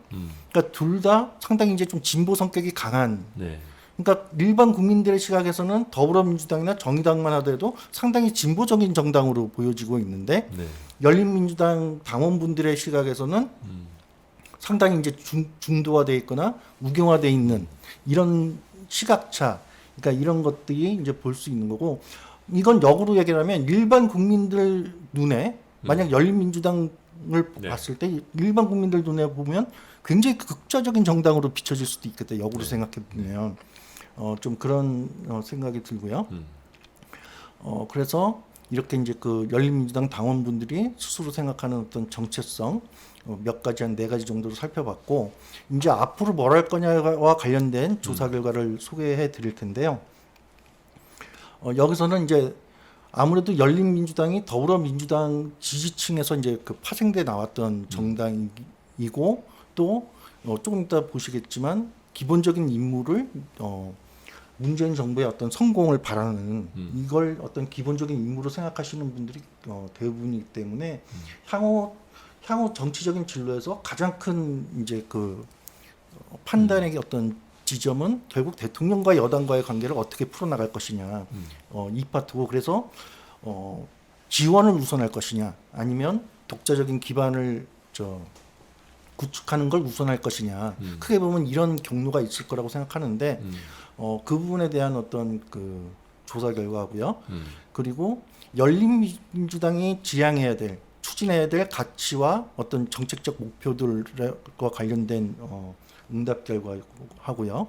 그러니까 둘 다 상당히 이제 좀 진보 성격이 강한. 네. 그러니까 일반 국민들의 시각에서는 더불어민주당이나 정의당만 하더라도 상당히 진보적인 정당으로 보여지고 있는데 네. 열린민주당 당원분들의 시각에서는 상당히 이제 중도화돼 있거나 우경화돼 있는 이런 시각차, 그러니까 이런 것들이 이제 볼 수 있는 거고 이건 역으로 얘기하면 일반 국민들 눈에 만약 열린민주당을 네. 봤을 때 일반 국민들 눈에 보면 굉장히 극좌적인 정당으로 비춰질 수도 있겠다. 역으로 생각해 보면 좀 그런 생각이 들고요. 그래서 이렇게 이제 그 열린민주당 당원분들이 스스로 생각하는 어떤 정체성 몇 가지 한 4가지 정도로 살펴봤고 이제 앞으로 뭘 할 거냐와 관련된 조사 결과를 소개해 드릴 텐데요. 여기서는 이제 아무래도 열린민주당이 더불어민주당 지지층에서 이제 그 파생돼 나왔던 정당이고 또 조금 이따 보시겠지만 기본적인 임무를 문재인 정부의 어떤 성공을 바라는 이걸 어떤 기본적인 임무로 생각하시는 분들이 대부분이기 때문에 향후 정치적인 진로에서 가장 큰 이제 그 판단의 어떤 지점은 결국 대통령과 여당과의 관계를 어떻게 풀어나갈 것이냐 이 파트고 그래서 지원을 우선할 것이냐 아니면 독자적인 기반을 구축하는 걸 우선할 것이냐 크게 보면 이런 경로가 있을 거라고 생각하는데 그 부분에 대한 어떤 그 조사 결과고요. 그리고 열린민주당이 지향해야 될 추진해야 될 가치와 어떤 정책적 목표들과 관련된 응답 결과하고요.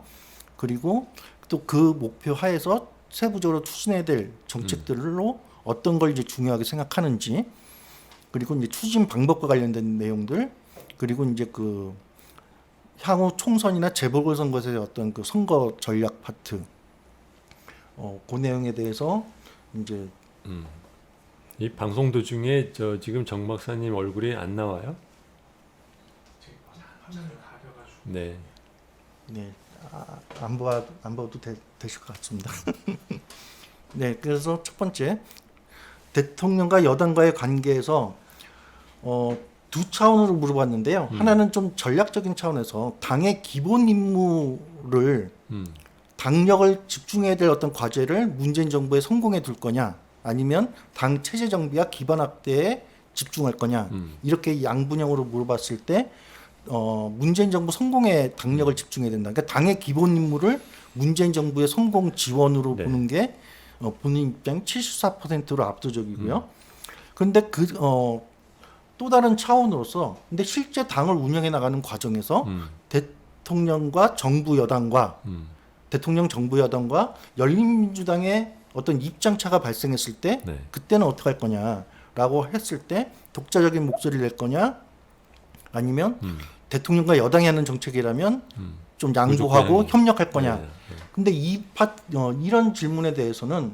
그리고 또 그 목표 하에서 세부적으로 추진해야 될 정책들로 어떤 걸 이제 중요하게 생각하는지 그리고 이제 추진 방법과 관련된 내용들 그리고 이제 그 향후 총선이나 재보궐선거에서의 어떤 그 선거 전략 파트 그 내용에 대해서 이제 이 방송 도중에 지금 정 박사님 얼굴이 안 나와요? 네. 네, 안 봐도 되실 것 같습니다. 네, 그래서 첫 번째 대통령과 여당과의 관계에서 두 차원으로 물어봤는데요. 하나는 좀 전략적인 차원에서 당의 기본 임무를 당력을 집중해야 될 어떤 과제를 문재인 정부에 성공해 둘 거냐, 아니면 당 체제 정비와 기반 확대에 집중할 거냐 이렇게 양분형으로 물어봤을 때 문재인 정부 성공에 당력을 집중해야 된다. 그러니까 당의 기본 임무를 문재인 정부의 성공 지원으로 네. 보는 게 본인 입장 74%로 압도적이고요. 그런데 또 다른 차원으로서 근데 실제 당을 운영해 나가는 과정에서 대통령과 정부 여당과 대통령 정부 여당과 열린민주당의 어떤 입장 차가 발생했을 때 네. 그때는 어떻게 할 거냐라고 했을 때 독자적인 목소리를 낼 거냐 아니면 대통령과 여당이 하는 정책이라면 좀 양보하고 무조건 협력할 거냐. 네, 네. 근데 이런 질문에 대해서는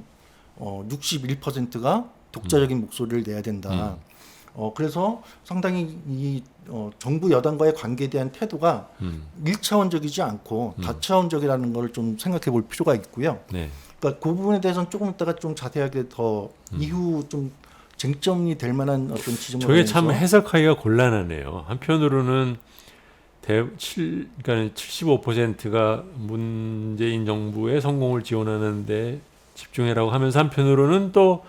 61%가 독자적인 목소리를 내야 된다. 그래서 상당히 이 정부 여당과의 관계에 대한 태도가 1차원적이지 않고 다차원적이라는 걸 좀 생각해 볼 필요가 있고요. 네. 그러니까 그 부분에 대해서는 조금 이따가 좀 자세하게 더 이후 좀 쟁점이 될 만한 어떤 지점을 저게 참 하면서 해석하기가 곤란하네요. 한편으로는 그러니까 75%가 문재인 정부의 성공을 지원하는데 집중해라고 하면서 한편으로는 또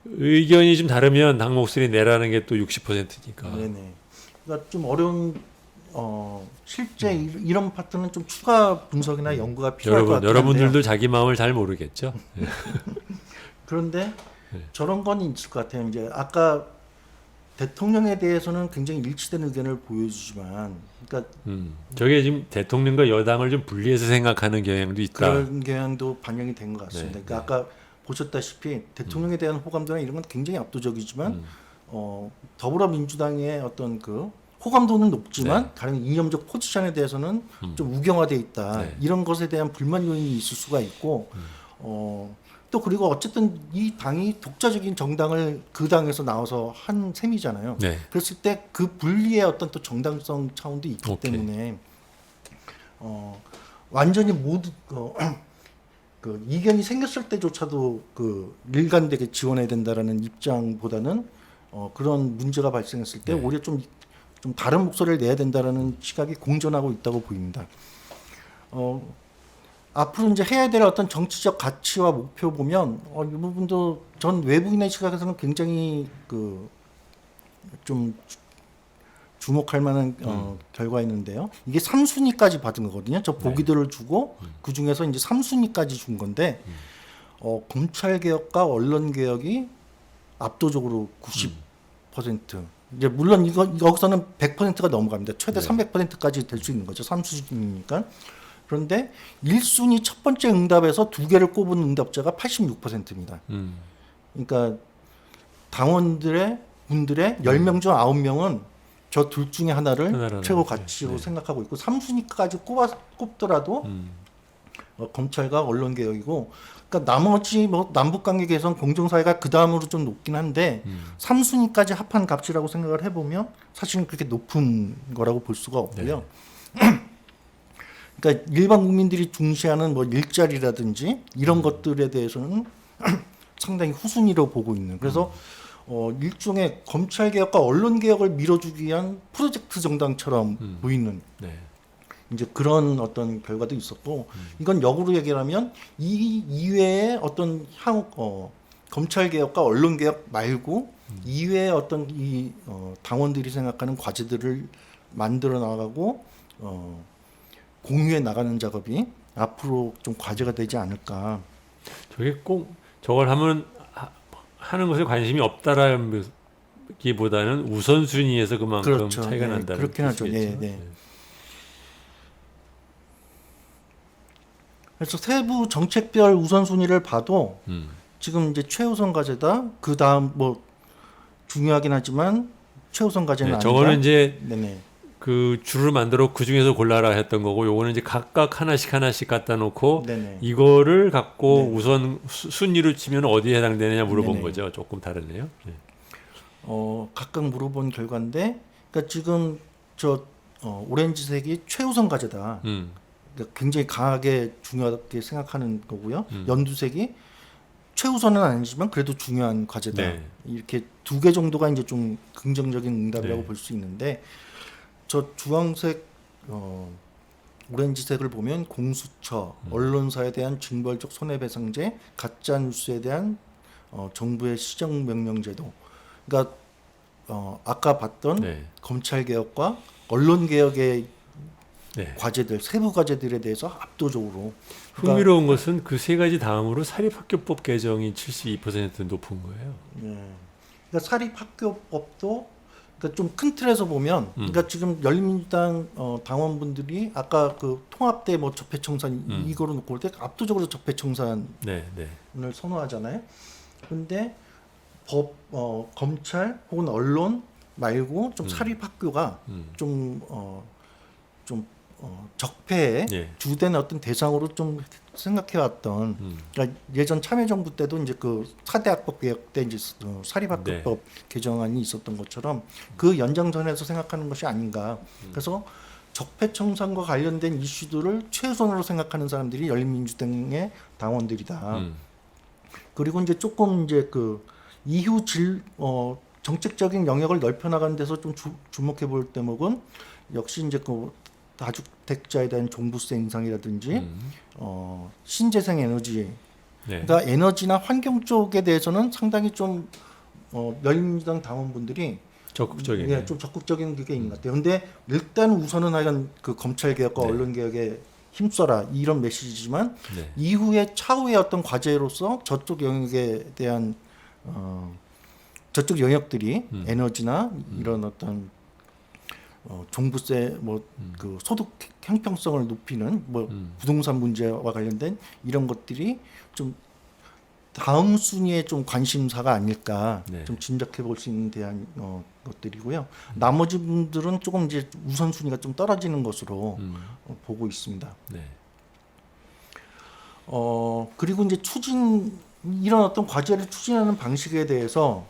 의견이 좀 다르면 당 목소리 내라는 게 또 60%니까. 네네. 그러니까 좀 어려운 실제 이런 파트는 좀 추가 분석이나 연구가 필요할 것 같긴 한데요. 여러분들도 자기 마음을 잘 모르겠죠. 그런데 네. 저런 건 있을 것 같아요. 이제 아까 대통령에 대해서는 굉장히 일치된 의견을 보여주지만, 그러니까 저게 지금 대통령과 여당을 좀 분리해서 생각하는 경향도 있다. 그런 경향도 반영이 된 것 같습니다. 네, 그러니까 아까 보셨다시피 대통령에 대한 호감도나 이런 건 굉장히 압도적이지만 더불어민주당의 어떤 그 호감도는 높지만 네. 다른 이념적 포지션에 대해서는 좀 우경화돼 있다. 네. 이런 것에 대한 불만 요인이 있을 수가 있고 또 그리고 어쨌든 이 당이 독자적인 정당을 그 당에서 나와서 한 셈이잖아요. 네. 그랬을 때 그 분리의 어떤 또 정당성 차원도 있기 오케이. 때문에 완전히 모두 그 이견이 생겼을 때조차도 그 일관되게 지원해야 된다라는 입장보다는 그런 문제가 발생했을 때 네. 오히려 좀 다른 목소리를 내야 된다라는 시각이 공존하고 있다고 보입니다. 앞으로 이제 해야 될 어떤 정치적 가치와 목표 보면 이 부분도 전 외부인의 시각에서는 굉장히 그 좀 주목할 만한 결과였는데요. 이게 3순위까지 받은 거거든요. 저 보기들을 주고 그 중에서 이제 3순위까지 준 건데 검찰 개혁과 언론 개혁이 압도적으로 90%. 이제 물론 여기서는 100%가 넘어갑니다. 최대 네. 300%까지 될 수 있는 거죠. 3순위니까. 그런데 1순위 첫 번째 응답에서 두 개를 꼽은 응답자가 86%입니다. 그러니까 당원들의 분들의 10명 중 9명은 저 둘 중에 하나를 최고 가치로 생각하고 있고 3순위까지 꼽더라도 검찰과 언론 개혁이고 그러니까 나머지 뭐 남북 관계 개선 공정사회가 그 다음으로 좀 높긴 한데 3순위까지 합한 값이라고 생각을 해보면 사실은 그렇게 높은 거라고 볼 수가 없고요. 그러니까 일반 국민들이 중시하는 뭐 일자리라든지 이런 것들에 대해서는 상당히 후순위로 보고 있는. 그래서 일종의 검찰 개혁과 언론 개혁을 밀어주기 위한 프로젝트 정당처럼 보이는 네. 이제 그런 어떤 결과도 있었고 이건 역으로 얘기하면 이 이외에 어떤 검찰 개혁과 언론 개혁 말고 이외에 어떤 이 당원들이 생각하는 과제들을 만들어 나가고 공유해 나가는 작업이 앞으로 좀 과제가 되지 않을까. 저게 꼭 저걸 하는 것에 관심이 없다라기보다는 우선순위에서 그만큼 그렇죠. 차이가 네, 난다는 그렇긴 하죠. 뜻이겠죠. 네. 그래서 세부 정책별 우선순위를 봐도 지금 이제 최우선 과제다. 그 다음 뭐 중요하긴 하지만 최우선 과제는 네, 아니다. 저거는 이제 네네. 그 줄을 만들어 그 중에서 골라라 했던 거고, 요거는 이제 각각 하나씩 갖다 놓고 네네. 이거를 갖고 네. 우선 순위로 치면 어디에 해당되느냐 물어본 네네. 거죠. 조금 다르네요. 네. 각각 물어본 결과인데, 그러니까 지금 저 오렌지색이 최우선 과제다. 그러니까 굉장히 강하게 중요하게 생각하는 거고요. 연두색이 최우선은 아니지만 그래도 중요한 과제다. 네. 이렇게 두 개 정도가 이제 좀 긍정적인 응답이라고 네. 볼 수 있는데, 저 주황색, 오렌지색을 보면 공수처, 언론사에 대한 징벌적 손해배상제, 가짜 뉴스에 대한 정부의 시정명령제도. 그러니까 아까 봤던 네. 검찰 개혁과 언론 개혁의 네. 과제들, 세부 과제들에 대해서 압도적으로. 그러니까 흥미로운 것은 그 세 가지 다음으로 사립학교법 개정이 72% 높은 거예요. 네. 그러니까 사립학교법도 그러니까 좀 큰 틀에서 보면, 그러니까 지금 열린민주당 당원분들이 아까 그 통합대 뭐 적폐청산 이거로 놓고 볼 때 압도적으로 적폐청산을 네, 네. 선호하잖아요. 근데 검찰 혹은 언론 말고 좀 사립학교가 좀 적폐의 예. 주된 어떤 대상으로 좀 생각해왔던, 그러니까 예전 참여정부 때도 이제 그 4대 학법 개혁 때 이제 사립학교법 개정안이 있었던 것처럼 그 연장선에서 생각하는 것이 아닌가. 그래서 적폐청산과 관련된 이슈들을 최우선으로 생각하는 사람들이 열린민주당의 당원들이다. 그리고 이제 조금 이제 그 이후 정책적인 영역을 넓혀 나가는 데서 좀 주목해 볼 대목은 역시 이제 그 다주택자에 대한 종부세 인상이라든지 신재생 에너지, 네. 그러니까 에너지나 환경 쪽에 대해서는 상당히 좀 열린민주당 당원분들이 적극적인. 예, 좀 적극적인 게 있는 것 같아요. 근데 일단 우선은 하여간 그 검찰 개혁과 네. 언론 개혁에 힘써라 이런 메시지지만 네. 이후에 차후의 어떤 과제로서 저쪽 영역에 대한 저쪽 영역들이 에너지나 이런 어떤 종부세 뭐 그 소득 형평성을 높이는 뭐 부동산 문제와 관련된 이런 것들이 좀 다음 순위의 좀 관심사가 아닐까 네. 좀 짐작해 볼 수 있는 대한 것들이고요. 나머지 분들은 조금 이제 우선순위가 좀 떨어지는 것으로 보고 있습니다. 네. 그리고 이제 이런 어떤 과제를 추진하는 방식에 대해서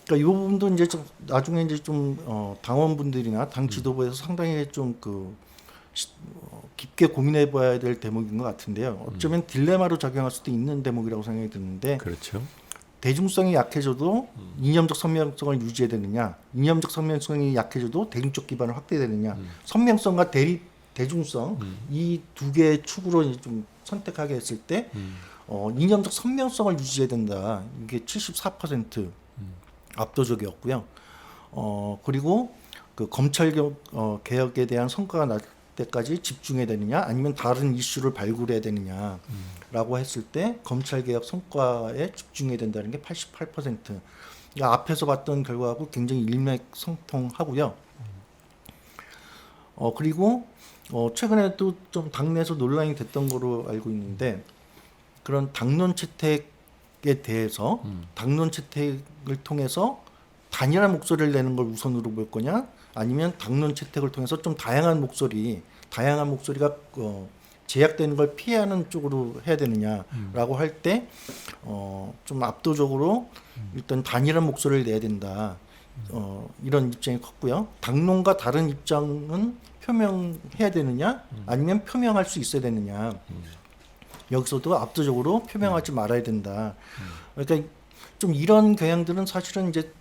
그러니까 이 부분도 이제 좀 나중에 이제 좀 당원분들이나 당 지도부에서 상당히 좀 깊게 고민해 봐야 될 대목인 것 같은데요. 어쩌면 딜레마로 작용할 수도 있는 대목이라고 생각이 드는데 그렇죠. 대중성이 약해져도 이념적 선명성을 유지해야 되느냐, 이념적 선명성이 약해져도 대중적 기반을 확대되느냐, 선명성과 대중성 이 두 개의 축으로 이제 좀 선택하게 했을 때 이념적 선명성을 유지해야 된다. 이게 74% 압도적이었고요. 그리고 그 검찰 개혁에 대한 성과가 날 때까지 집중해야 되느냐, 아니면 다른 이슈를 발굴해야 되느냐라고 했을 때 검찰 개혁 성과에 집중해야 된다는 게 88%. 그러니까 앞에서 봤던 결과하고 굉장히 일맥상통하고요. 그리고 최근에도 좀 당내에서 논란이 됐던 거로 알고 있는데 그런 당론 채택에 대해서 당론 채택을 통해서 단일한 목소리를 내는 걸 우선으로 볼 거냐, 아니면 당론 채택을 통해서 좀 다양한 목소리가 제약되는 걸 피하는 쪽으로 해야 되느냐라고 할 때 좀 압도적으로 일단 단일한 목소리를 내야 된다. 이런 입장이 컸고요. 당론과 다른 입장은 표명해야 되느냐, 아니면 표명할 수 있어야 되느냐. 여기서도 압도적으로 표명하지 말아야 된다. 그러니까 좀 이런 경향들은 사실은 이제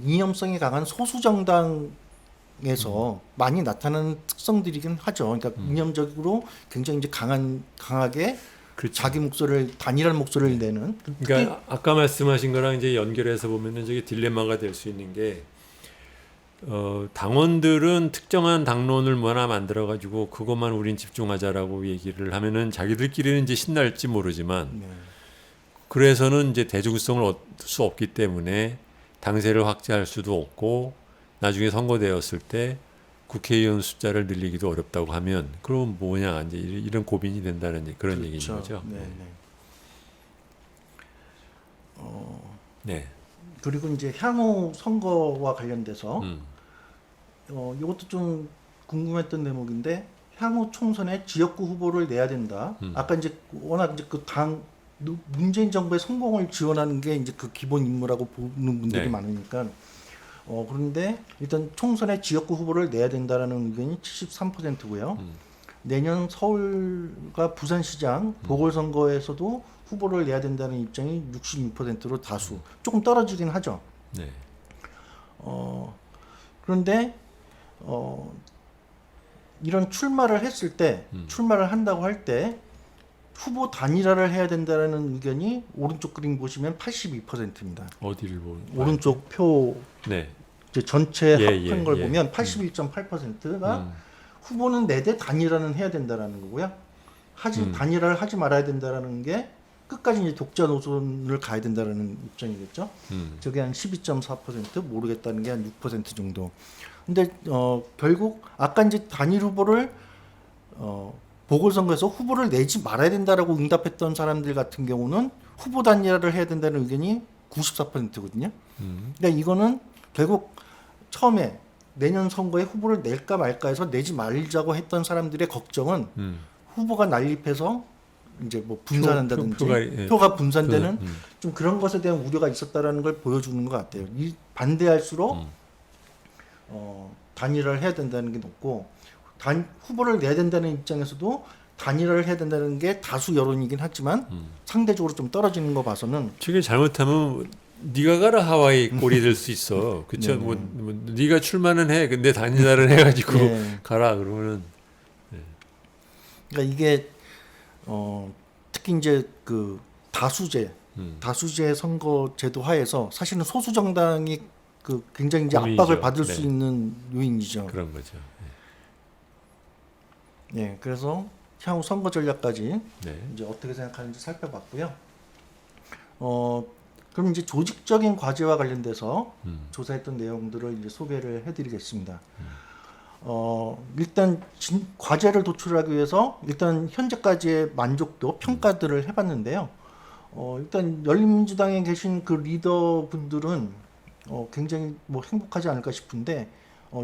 이념성이 강한 소수 정당에서 많이 나타나는 특성들이긴 하죠. 그러니까 이념적으로 굉장히 이제 강하게 그렇죠. 자기 목소리를 단일한 목소리를 내는. 그러니까 아까 말씀하신 거랑 이제 연결해서 보면은 저게 딜레마가 될 수 있는 게 당원들은 특정한 당론을 뭐 하나 만들어 가지고 그것만 우린 집중하자라고 얘기를 하면은 자기들끼리는 이제 신날지 모르지만 네. 그래서는 이제 대중성을 얻을 수 없기 때문에 당세를 확대할 수도 없고 나중에 선거되었을 때 국회의원 숫자를 늘리기도 어렵다고 하면 그럼 뭐냐 이제 이런 고민이 된다는 그런 그렇죠. 얘기인 거죠. 네, 네. 네. 그리고 이제 향후 선거와 관련돼서 이것도 좀 궁금했던 대목인데 향후 총선에 지역구 후보를 내야 된다. 아까 이제 워낙 이제 그 문재인 정부의 성공을 지원하는 게 이제 그 기본 임무라고 보는 분들이 네. 많으니까 그런데 일단 총선에 지역구 후보를 내야 된다라는 의견이 73%고요. 내년 서울과 부산시장 보궐선거에서도 후보를 내야 된다는 입장이 66%로 다수. 조금 떨어지긴 하죠. 네. 그런데 이런 출마를 한다고 할 때 후보 단일화를 해야 된다는 의견이 오른쪽 그림 보시면 82%입니다. 어디를 보는? 오른쪽 표 네. 이제 전체 예, 합한 걸 예. 보면 81.8%가 후보는 내대 단일화는 해야 된다라는 거고요. 단일화를 하지 말아야 된다라는 게 끝까지 이제 독자 노선을 가야 된다는 입장이겠죠. 음. 저게 한 12.4%, 모르겠다는 게 한 6% 정도. 근데 결국 아까 이제 단일 후보를 보궐선거에서 후보를 내지 말아야 된다라고 응답했던 사람들 같은 경우는 후보 단일화를 해야 된다는 의견이 94%거든요. 그러니까 이거는 결국 처음에 내년 선거에 후보를 낼까 말까 해서 내지 말자고 했던 사람들의 걱정은 후보가 난립해서 이제 뭐 분산한다든지 표가 분산되는 좀 그런 것에 대한 우려가 있었다라는 걸 보여주는 것 같아요. 이 반대할수록 단일화를 해야 된다는 게 높고 후보를 내야 된다는 입장에서도 단일화를 해야 된다는 게 다수 여론이긴 하지만 상대적으로 좀 떨어지는 거 봐서는 저게 잘못하면 네가 가라 하와이 꼴이 될 수 있어. 그쵸? 네. 뭐 네가 출마는 해. 근데 단일화를 해가지고 네. 가라 그러면은 그러니까 이게 특히 이제 그 다수제 선거제도 하에서 사실은 소수 정당이 그 굉장히 이제 고민이죠. 압박을 받을 네. 수 있는 요인이죠. 그런 거죠. 예, 그래서 향후 선거 전략까지 네. 이제 어떻게 생각하는지 살펴봤고요. 그럼 이제 조직적인 과제와 관련돼서 조사했던 내용들을 이제 소개를 해드리겠습니다. 일단 과제를 도출하기 위해서 일단 현재까지의 만족도 평가들을 해봤는데요. 일단 열린민주당에 계신 그 리더분들은 굉장히 뭐 행복하지 않을까 싶은데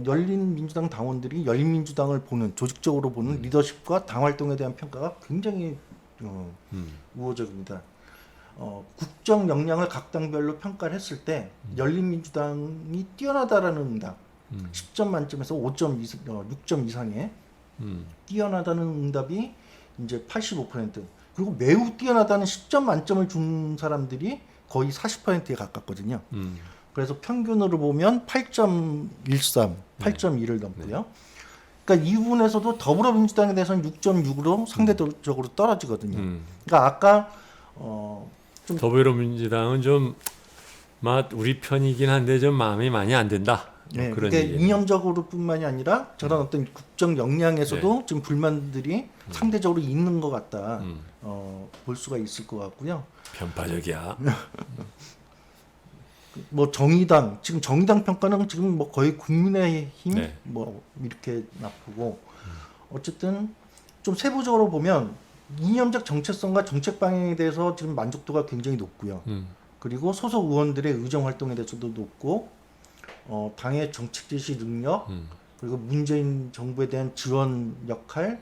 열린민주당 당원들이 열린민주당을 보는 조직적으로 보는 리더십과 당 활동에 대한 평가가 굉장히 우호적입니다. 국정 역량을 각 당별로 평가를 했을 때 열린민주당이 뛰어나다라는 응답 10점 만점에서 6점 이상의 뛰어나다는 응답이 이제 85% 그리고 매우 뛰어나다는 10점 만점을 준 사람들이 거의 40%에 가깝거든요. 그래서 평균으로 보면 8.13, 8.2를 넘고요. 그러니까 이 부분에서도 더불어민주당에 대해서는 6.6으로 상대적으로 떨어지거든요. 그러니까 아까 좀 더불어민주당은 좀 우리 편이긴 한데 좀 마음이 많이 안 든다. 네, 그런 그게 얘기예요. 이념적으로뿐만이 아니라 저런 어떤 국정 역량에서도 지금 불만들이 상대적으로 있는 것 같다. 볼 수가 있을 것 같고요. 편파적이야. 뭐 정의당 지금 정의당 평가는 지금 뭐 거의 국민의힘 네. 뭐 이렇게 나쁘고 어쨌든 좀 세부적으로 보면 이념적 정체성과 정책 방향에 대해서 지금 만족도가 굉장히 높고요. 그리고 소속 의원들의 의정 활동에 대해서도 높고 당의 정책 제시 능력 그리고 문재인 정부에 대한 지원 역할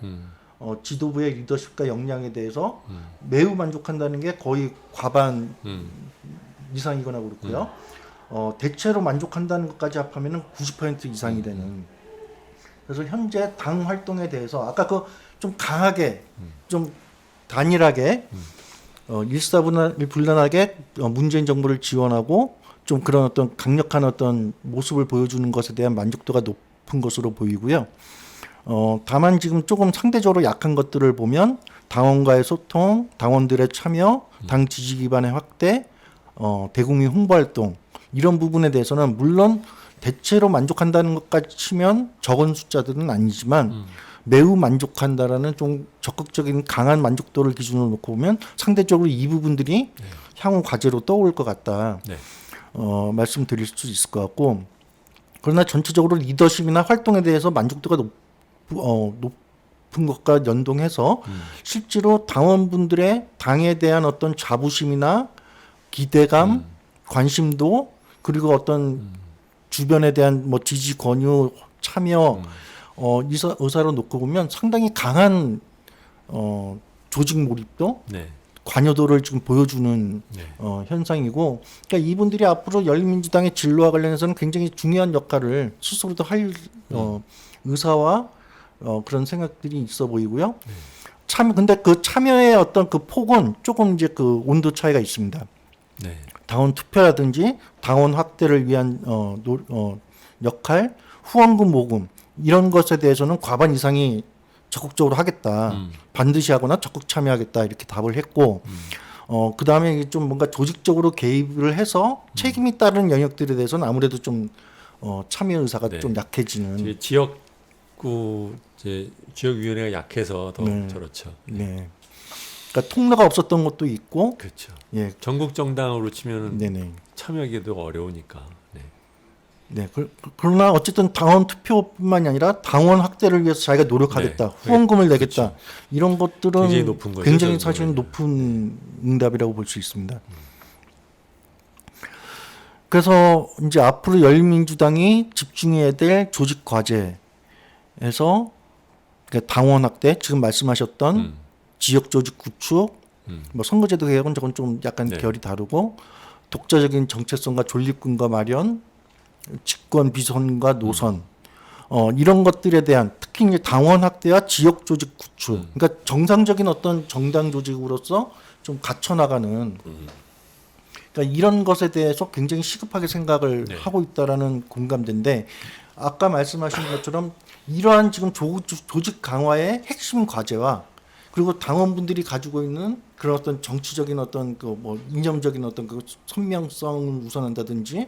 지도부의 리더십과 역량에 대해서 매우 만족한다는 게 거의 과반 이상이거나 그렇고요. 대체로 만족한다는 것까지 합하면은 90% 이상이 되는. 그래서 현재 당 활동에 대해서 아까 그 좀 강하게 좀 단일하게 일사불란하게 문재인 정부를 지원하고 좀 그런 어떤 강력한 어떤 모습을 보여주는 것에 대한 만족도가 높은 것으로 보이고요. 다만 지금 조금 상대적으로 약한 것들을 보면 당원과의 소통, 당원들의 참여, 당 지지 기반의 확대, 대국민 홍보 활동 이런 부분에 대해서는 물론 대체로 만족한다는 것까지 치면 적은 숫자들은 아니지만 매우 만족한다라는 좀 적극적인 강한 만족도를 기준으로 놓고 보면 상대적으로 이 부분들이 향후 과제로 떠올 것 같다. 네. 말씀드릴 수 있을 것 같고 그러나 전체적으로 리더십이나 활동에 대해서 만족도가 높은 것과 연동해서 실제로 당원분들의 당에 대한 어떤 자부심이나 기대감, 관심도 그리고 어떤 주변에 대한 뭐 지지, 권유, 참여 의사로 놓고 보면 상당히 강한 조직 몰입도 네. 관여도를 지금 보여주는 네. 현상이고 그러니까 이분들이 앞으로 열린민주당의 진로와 관련해서는 굉장히 중요한 역할을 스스로도 할 의사와 그런 생각들이 있어 보이고요. 근데 그 참여의 어떤 그 폭은 조금 이제 그 온도 차이가 있습니다. 네. 당원 투표라든지 당원 확대를 위한 역할, 후원금 모금 이런 것에 대해서는 과반 이상이 적극적으로 하겠다. 반드시 하거나 적극 참여하겠다 이렇게 답을 했고 그 다음에 좀 뭔가 조직적으로 개입을 해서 책임이 따른 영역들에 대해서는 아무래도 좀 참여 의사가 네. 좀 약해지는. 지역구 지역위원회가 약해서 더 네. 저렇죠. 네. 그러니까 통로가 없었던 것도 있고, 그렇죠. 예, 전국 정당으로 치면은 네네. 참여하기도 어려우니까. 네. 네, 그러나 어쨌든 당원 투표뿐만이 아니라 당원 확대를 위해서 자기가 노력하겠다, 네. 후원금을 내겠다, 그렇죠. 이런 것들은 굉장히 높은 거죠, 굉장히 저는 사실은 보면은. 높은 응답이라고 볼 수 있습니다. 그래서 이제 앞으로 열린민주당이 집중해야 될 조직 과제에서 그러니까 당원 확대, 지금 말씀하셨던 지역 조직 구축, 뭐 선거제도 개혁은 저건 좀 약간 네. 결이 다르고 독자적인 정체성과 존립군과 마련, 직권 비선과 노선, 이런 것들에 대한 특히 이제 당원 확대와 지역 조직 구축, 그러니까 정상적인 어떤 정당 조직으로서 좀 갖춰 나가는. 그러니까 이런 것에 대해서 굉장히 시급하게 생각을 네. 하고 있다라는 공감대인데 아까 말씀하신 것처럼 이러한 지금 조직 강화의 핵심 과제와 그리고 당원분들이 가지고 있는 그런 어떤 정치적인 어떤 그 뭐 이념적인 어떤 그 선명성을 우선한다든지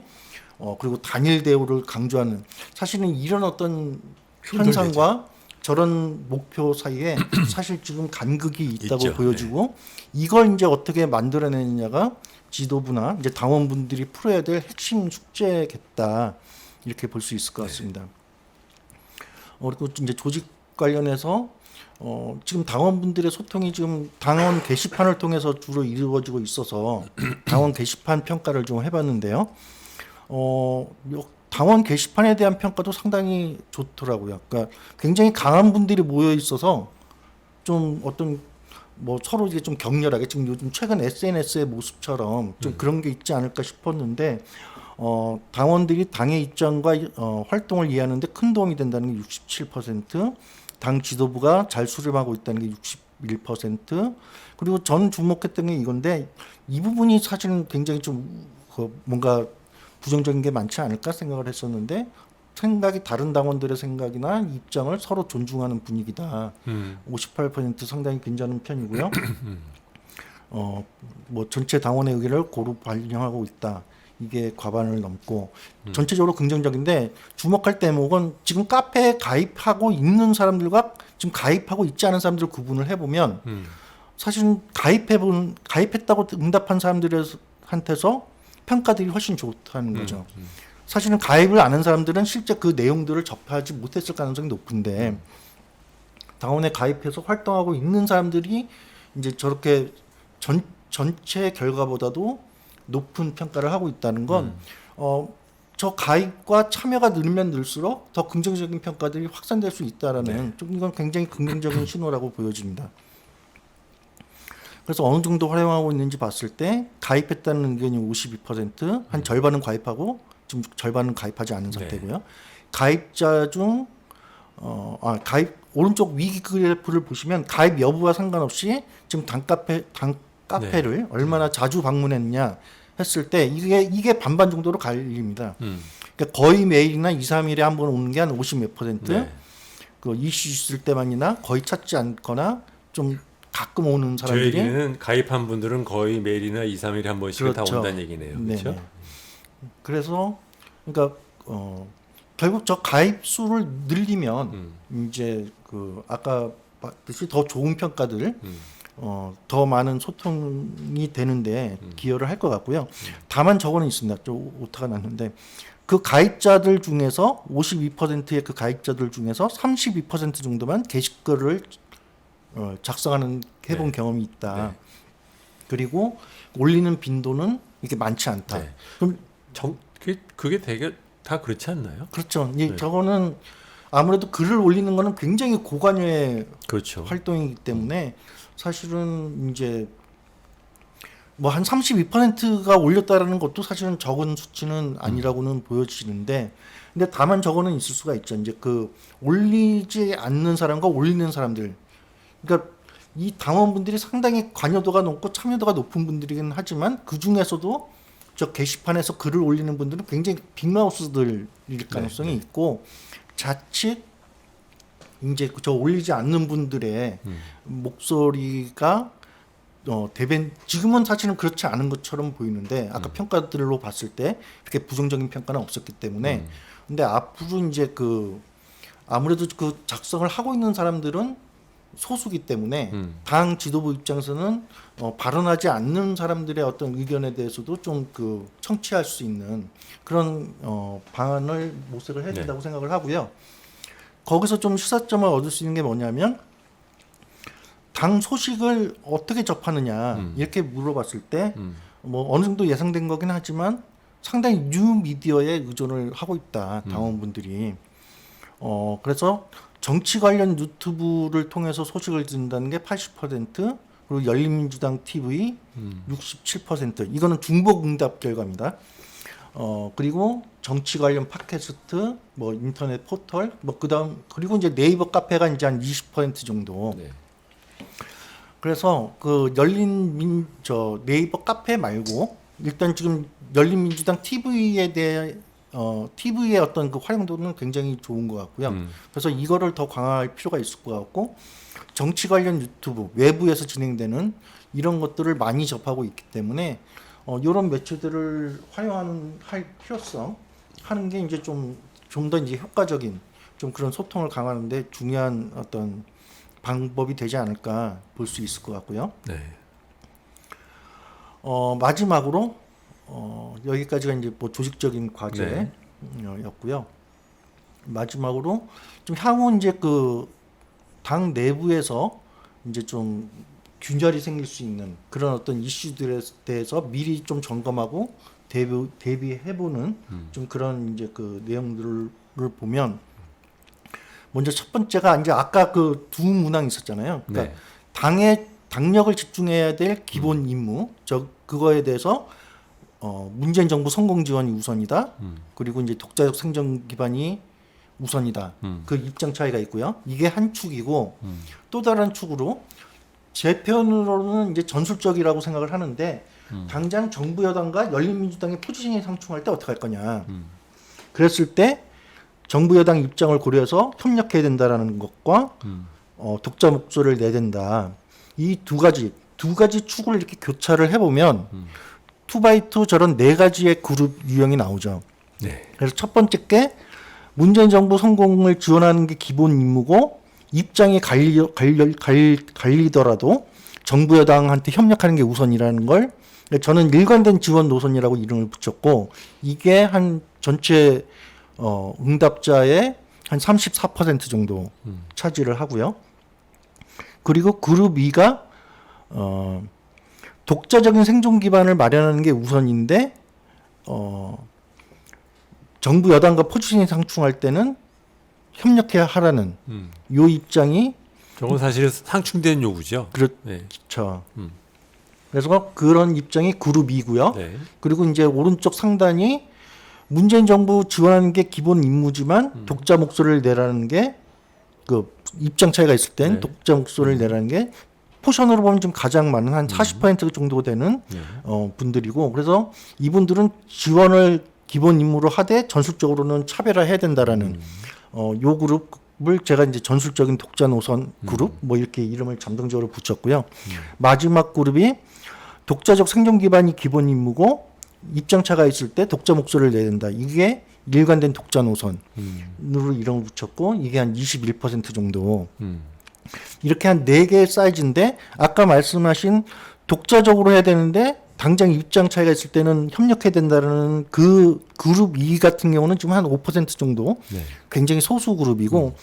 그리고 단일 대우를 강조하는 사실은 이런 어떤 현상과 저런 목표 사이에 사실 지금 간극이 있다고 있죠. 보여지고 이걸 이제 어떻게 만들어내느냐가 지도부나 이제 당원분들이 풀어야 될 핵심 숙제겠다 이렇게 볼 수 있을 것 같습니다. 그리고 이제 조직 관련해서 지금 당원분들의 소통이 지금 당원 게시판을 통해서 주로 이루어지고 있어서 당원 게시판 평가를 좀 해봤는데요. 당원 게시판에 대한 평가도 상당히 좋더라고요. 그러니까 굉장히 강한 분들이 모여 있어서 좀 어떤 뭐 서로 이게 좀 격렬하게 지금 요즘 최근 SNS의 모습처럼 좀 그런 게 있지 않을까 싶었는데 당원들이 당의 입장과 활동을 이해하는데 큰 도움이 된다는 게 67%, 당 지도부가 잘 수렴하고 있다는 게 61%, 그리고 전 주목했던 게 이건데 이 부분이 사실은 굉장히 좀 뭔가 부정적인 게 많지 않을까 생각을 했었는데 생각이 다른 당원들의 생각이나 입장을 서로 존중하는 분위기다. 58% 상당히 괜찮은 편이고요. 뭐 전체 당원의 의견을 고루 반영하고 있다. 이게 과반을 넘고 전체적으로 긍정적인데 주목할 대목은 지금 카페에 가입하고 있는 사람들과 지금 가입하고 있지 않은 사람들 구분을 해보면 사실은 가입했다고 응답한 사람들한테서 평가들이 훨씬 좋다는 거죠. 사실은 가입을 안 한 사람들은 실제 그 내용들을 접하지 못했을 가능성이 높은데 당원에 가입해서 활동하고 있는 사람들이 이제 저렇게 전체 결과보다도 높은 평가를 하고 있다는 건 저 가입과 참여가 늘면 늘수록 더 긍정적인 평가들이 확산될 수 있다라는 좀 이건 굉장히 긍정적인 신호라고 보여집니다. 그래서 어느 정도 활용하고 있는지 봤을 때 가입했다는 의견이 52%, 한 절반은 가입하고 지금 절반은 가입하지 않은 상태고요. 가입자 중 가입 오른쪽 위 그래프를 보시면 가입 여부와 상관없이 지금 당 카페를 얼마나 자주 방문했냐 했을 때 이게 반반 정도로 갈립니다. 그러니까 거의 매일이나 2, 3일에 한 번 오는 게 한 50 몇 %, 그 이슈 있을 때만이나 거의 찾지 않거나 좀 가끔 오는 저 사람들이 얘기는 가입한 분들은 거의 매일이나 2, 3일에 한 번씩 다 그렇죠. 온다는 얘기네요. 그렇죠? 네네. 그래서 그러니까 결국 저 가입 수를 늘리면 이제 그 아까 봤듯이 더 좋은 평가들 더 많은 소통이 되는데 기여를 할 것 같고요. 다만 저거는 있습니다. 좀 오타가 났는데 그 가입자들 중에서 52%의 그 가입자들 중에서 32% 정도만 게시글을 작성하는 해본 경험이 있다. 그리고 올리는 빈도는 이게 많지 않다. 그럼 그게 되게 다 그렇지 않나요? 그렇죠. 저거는 아무래도 글을 올리는 거는 굉장히 고관여의 그렇죠. 활동이기 때문에 사실은 이제 뭐 한 32%가 올렸다라는 것도 사실은 적은 수치는 아니라고는 보여지는데 근데 다만 저거는 있을 수가 있죠. 이제 그 올리지 않는 사람과 올리는 사람들, 그러니까 이 당원분들이 상당히 관여도가 높고 참여도가 높은 분들이긴 하지만 그 중에서도 저 게시판에서 글을 올리는 분들은 굉장히 빅마우스들일 가능성이 있고 자칫 이제 저 올리지 않는 분들의 목소리가 지금은 사실은 그렇지 않은 것처럼 보이는데 아까 평가들로 봤을 때 그렇게 부정적인 평가는 없었기 때문에 근데 앞으로 이제 그 아무래도 그 작성을 하고 있는 사람들은 소수기 때문에 당 지도부 입장에서는 발언하지 않는 사람들의 어떤 의견에 대해서도 좀 그 청취할 수 있는 그런 방안을 모색을 해야 된다고 생각을 하고요. 거기서 좀 시사점을 얻을 수 있는 게 뭐냐면 당 소식을 어떻게 접하느냐 이렇게 물어봤을 때 뭐 어느 정도 예상된 거긴 하지만 상당히 뉴 미디어에 의존을 하고 있다 당원분들이. 그래서 정치 관련 유튜브를 통해서 소식을 듣는다는 게 80%, 그리고 열린민주당 TV 67%. 이거는 중복 응답 결과입니다. 그리고 정치 관련 팟캐스트, 뭐 인터넷 포털, 뭐 그다음 그리고 이제 네이버 카페가 이제 한 20% 정도. 네. 그래서 그 네이버 카페 말고 일단 지금 열린민주당 TV에 대해 TV의 어떤 그 활용도는 굉장히 좋은 것 같고요. 그래서 이거를 더 강화할 필요가 있을 것 같고, 정치 관련 유튜브 외부에서 진행되는 이런 것들을 많이 접하고 있기 때문에 이런 매체들을 할 필요성 하는 게 이제 좀 더 이제 효과적인 좀 그런 소통을 강화하는데 중요한 어떤 방법이 되지 않을까 볼 수 있을 것 같고요. 네. 마지막으로 여기까지가 이제 뭐 조직적인 과제였고요. 마지막으로 좀 향후 이제 그 당 내부에서 이제 좀 균열이 생길 수 있는 그런 어떤 이슈들에 대해서 미리 좀 점검하고 대비해보는 좀 그런 이제 그 내용들을 보면, 먼저 첫 번째가 이제 아까 그 두 문항 있었잖아요. 그러니까 네. 당력을 집중해야 될 기본 임무, 그거에 대해서 문재인 정부 성공 지원이 우선이다. 그리고 이제 독자적 생존 기반이 우선이다. 그 입장 차이가 있고요. 이게 한 축이고, 또 다른 축으로 제 편으로는 이제 전술적이라고 생각을 하는데, 당장 정부 여당과 열린민주당의 포지션이 상충할 때 어떻게 할 거냐. 그랬을 때 정부 여당 입장을 고려해서 협력해야 된다라는 것과 독자 목소리를 내야 된다. 이 두 가지 축을 이렇게 교차를 해보면 2x2 저런 네 가지의 그룹 유형이 나오죠. 네. 그래서 첫 번째 게 문재인 정부 성공을 지원하는 게 기본 임무고, 입장이 갈리더라도 정부 여당한테 협력하는 게 우선이라는 걸 저는 일관된 지원 노선이라고 이름을 붙였고, 이게 한 전체 응답자의 한 34% 정도 차지를 하고요. 그리고 그룹 2가 독자적인 생존 기반을 마련하는 게 우선인데 정부 여당과 포지션이 상충할 때는 협력해야 하라는 요 입장이, 저건 사실 상충된 요구죠. 그렇죠. 네. 그래서 그런 입장이 그룹 2고요. 네. 그리고 이제 오른쪽 상단이 문재인 정부 지원하는 게 기본 임무지만 독자 목소리를 내라는 게, 그 입장 차이가 있을 땐 독자 목소리를 내라는 게 포션으로 보면 좀 가장 많은 한 40% 정도 되는 분들이고, 그래서 이분들은 지원을 기본 임무로 하되 전술적으로는 차별화해야 된다라는 요 그룹을 제가 이제 전술적인 독자 노선 그룹 뭐 이렇게 이름을 잠정적으로 붙였고요. 마지막 그룹이 독자적 생존 기반이 기본 임무고 입장차가 있을 때 독자 목소리를 내야 된다. 이게 일관된 독자 노선으로 이름을 붙였고, 이게 한 21% 정도. 이렇게 한 4개의 사이즈인데, 아까 말씀하신 독자적으로 해야 되는데 당장 입장 차이가 있을 때는 협력해야 된다는 그 그룹 2 같은 경우는 지금 한 5% 정도. 네. 굉장히 소수 그룹이고,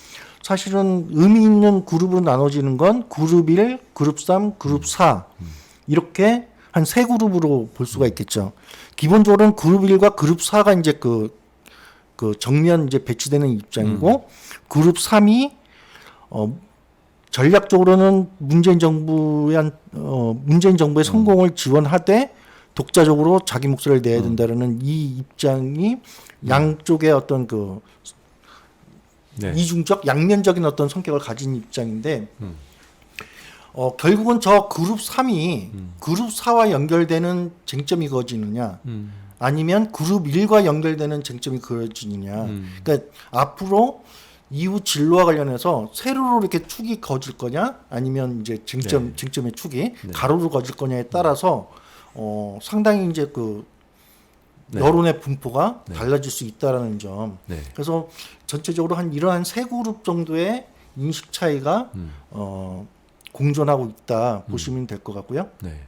사실은 의미 있는 그룹으로 나눠지는 건 그룹 1, 그룹 3, 그룹 4 이렇게 한 3그룹으로 볼 수가 있겠죠. 기본적으로는 그룹 1과 그룹 4가 이제 그 정면 이제 배치되는 입장이고, 그룹 3이 전략적으로는 문재인 정부의 성공을 지원하되 독자적으로 자기 목소리를 내야 된다라는 이 입장이 양쪽의 어떤 그 이중적 양면적인 어떤 성격을 가진 입장인데, 결국은 저 그룹 3이 그룹 4와 연결되는 쟁점이 그어지느냐, 아니면 그룹 1과 연결되는 쟁점이 그어지느냐. 그러니까 앞으로 이후 진로와 관련해서 세로로 이렇게 축이 거질 거냐, 아니면 이제 쟁점의 축이 가로로 거질 거냐에 따라서 상당히 이제 그 여론의 분포가 달라질 수 있다라는 점. 그래서 전체적으로 이러한 3그룹 정도의 인식 차이가 공존하고 있다 보시면 될 것 같고요. 네.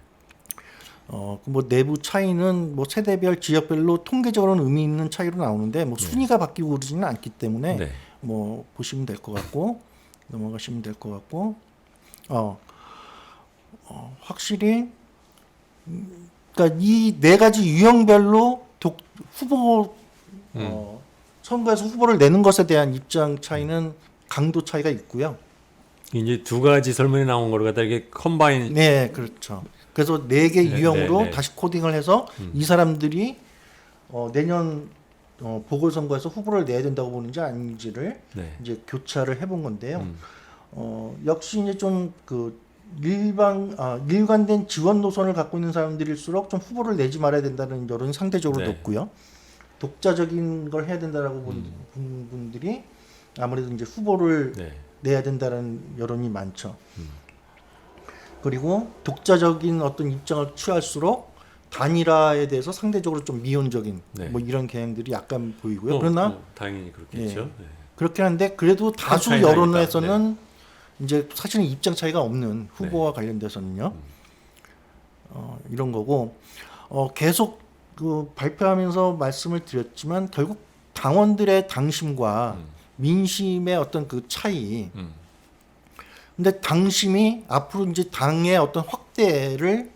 뭐 내부 차이는 뭐 세대별, 지역별로 통계적으로는 의미 있는 차이로 나오는데 뭐 순위가 바뀌고 그러지는 않기 때문에 네. 뭐 보시면 될 것 같고 넘어가시면 될 것 같고 확실히 그러니까 이 네 가지 유형별로 후보 선거에서 후보를 내는 것에 대한 입장 차이는 강도 차이가 있고요. 이제 두 가지 설문이 나온 거를 갖다 이렇게 컴바인. 네, 그렇죠. 그래서 네 개 네, 유형으로 네, 네. 다시 코딩을 해서 이 사람들이 내년 보궐선거에서 후보를 내야 된다고 보는지 아닌지를 네. 이제 교차를 해본 건데요. 역시 이제 좀 그 일관된 지원 노선을 갖고 있는 사람들일수록 좀 후보를 내지 말아야 된다는 여론이 상대적으로 네. 높고요. 독자적인 걸 해야 된다라고 본 분들이 아무래도 이제 후보를 네. 내야 된다는 여론이 많죠. 그리고 독자적인 어떤 입장을 취할수록 단일화에 대해서 상대적으로 좀 미온적인 네. 뭐 이런 경향들이 약간 보이고요. 그러나 당연히 그렇겠죠. 예. 네. 그렇긴 한데 그래도 다수 차이가 여론에서는 이제 사실은 입장 차이가 없는 후보와 관련돼서는요. 이런 거고 계속 그 발표하면서 말씀을 드렸지만 결국 당원들의 당심과 민심의 어떤 그 차이. 근데 당심이 앞으로 이제 당의 어떤 확대를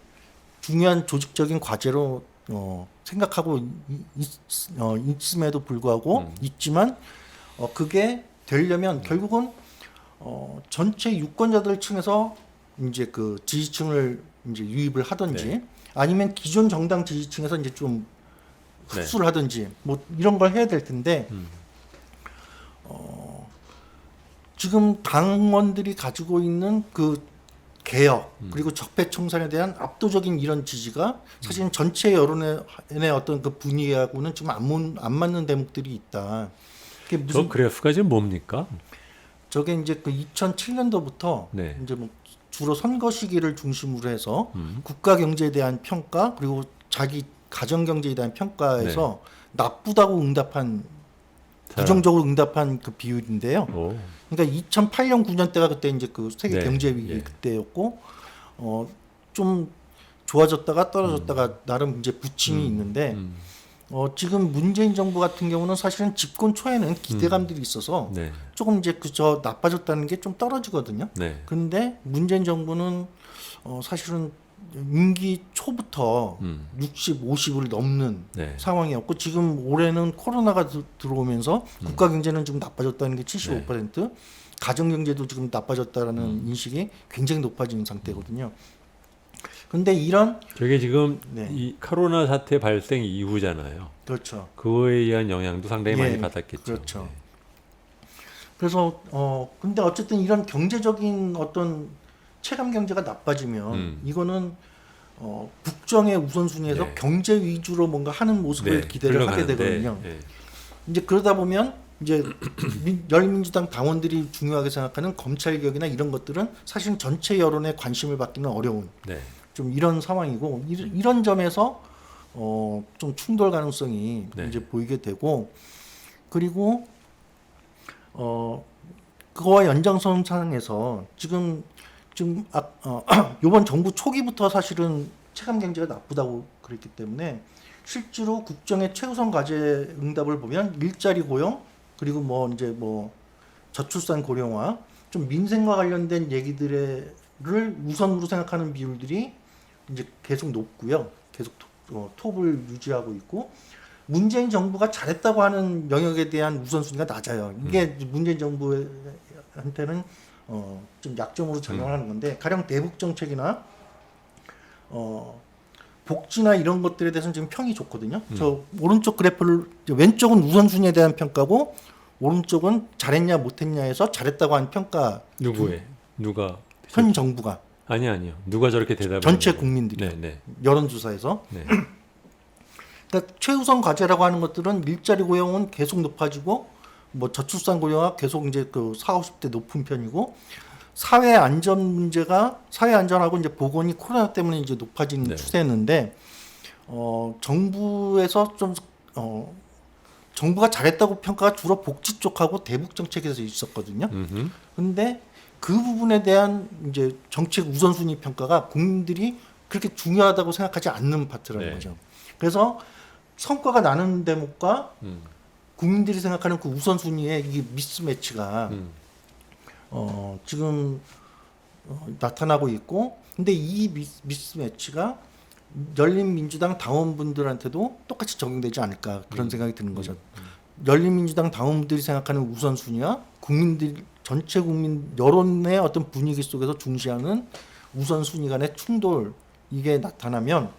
중요한 조직적인 과제로 생각하고 있음에도 불구하고 있지만 그게 되려면 결국은 전체 유권자들 층에서 이제 그 지지층을 이제 유입을 하든지 네. 아니면 기존 정당 지지층에서 이제 좀 흡수를 하든지 뭐 이런 걸 해야 될 텐데 지금 당원들이 가지고 있는 그 개혁 그리고 적폐청산에 대한 압도적인 이런 지지가 사실은 전체 여론의 어떤 그 분위기하고는 좀 안 맞는 대목들이 있다. 그게 저 그래프가 지금 뭡니까? 저게 이제 그 2007년도부터 네. 이제 뭐 주로 선거 시기를 중심으로 해서 국가 경제에 대한 평가 그리고 자기 가정 경제에 대한 평가에서 나쁘다고 응답한 부정적으로 응답한 그 비율인데요. 오. 그러니까 2008년 9년 때가 그때 이제 그 세계 네. 경제 위기 예. 그때였고 좀 좋아졌다가 떨어졌다가 나름 이제 부침이 있는데 지금 문재인 정부 같은 경우는 사실은 집권 초에는 기대감들이 있어서 네. 조금 이제 그저 나빠졌다는 게 좀 떨어지거든요. 네. 그런데 문재인 정부는 사실은 임기 초부터 60, 50을 넘는 네. 상황이었고 지금 올해는 코로나가 들어오면서 국가 경제는 지금 나빠졌다는 게 75%, 가정 경제도 지금 나빠졌다라는 인식이 굉장히 높아진 상태거든요. 근데 이런 저게 지금 네. 이 코로나 사태 발생 이후잖아요. 그렇죠. 그거에 의한 영향도 상당히 예, 많이 받았겠죠. 그렇죠. 네. 그래서 근데 어쨌든 이런 경제적인 어떤 체감 경제가 나빠지면 이거는 국정의 우선순위에서 네. 경제 위주로 뭔가 하는 모습을 네, 기대를 하게 흘러가는데, 되거든요. 예. 이제 그러다 보면 이제 열린민주당 당원들이 중요하게 생각하는 검찰 개혁이나 이런 것들은 사실 전체 여론의 관심을 받기는 어려운 네. 좀 이런 상황이고 이런 점에서 좀 충돌 가능성이 네. 이제 보이게 되고 그리고 그거와 연장선상에서 지금 이번 정부 초기부터 사실은 체감 경제가 나쁘다고 그랬기 때문에 실제로 국정의 최우선 과제 응답을 보면 일자리 고용 그리고 뭐 이제 뭐 저출산 고령화 좀 민생과 관련된 얘기들을 우선으로 생각하는 비율들이 이제 계속 높고요. 계속 톱을 유지하고 있고 문재인 정부가 잘했다고 하는 영역에 대한 우선순위가 낮아요. 이게 문재인 정부한테는 좀 약점으로 작용하는 건데 가령 대북 정책이나 복지나 이런 것들에 대해서는 지금 평이 좋거든요. 저 오른쪽 그래프를 왼쪽은 우선순위에 대한 평가고 오른쪽은 잘했냐 못했냐에서 잘했다고 한 평가. 누가 현 정부가 아니요. 누가 저렇게 대답을 전체 했나요? 국민들이 네. 여론조사에서 네. 그러니까 최우선 과제라고 하는 것들은 일자리 고용은 계속 높아지고 뭐 저출산 고령화 계속 이제 그 40, 50대 높은 편이고 사회 안전 문제가 사회 안전하고 이제 보건이 코로나 때문에 이제 높아진 네. 추세였는데 정부에서 좀 정부가 잘했다고 평가가 주로 복지 쪽하고 대북 정책에서 있었거든요. 근데 그 부분에 대한 이제 정책 우선순위 평가가 국민들이 그렇게 중요하다고 생각하지 않는 파트라는 네. 거죠. 그래서 성과가 나는 대목과 국민들이 생각하는 그 우선순위의 이 미스매치가 지금 나타나고 있고, 근데 이 미스매치가 열린민주당 당원분들한테도 똑같이 적용되지 않을까 그런 생각이 드는 거죠. 열린민주당 당원들이 생각하는 우선순위와 국민들 전체 국민 여론의 어떤 분위기 속에서 중시하는 우선순위 간의 충돌, 이게 나타나면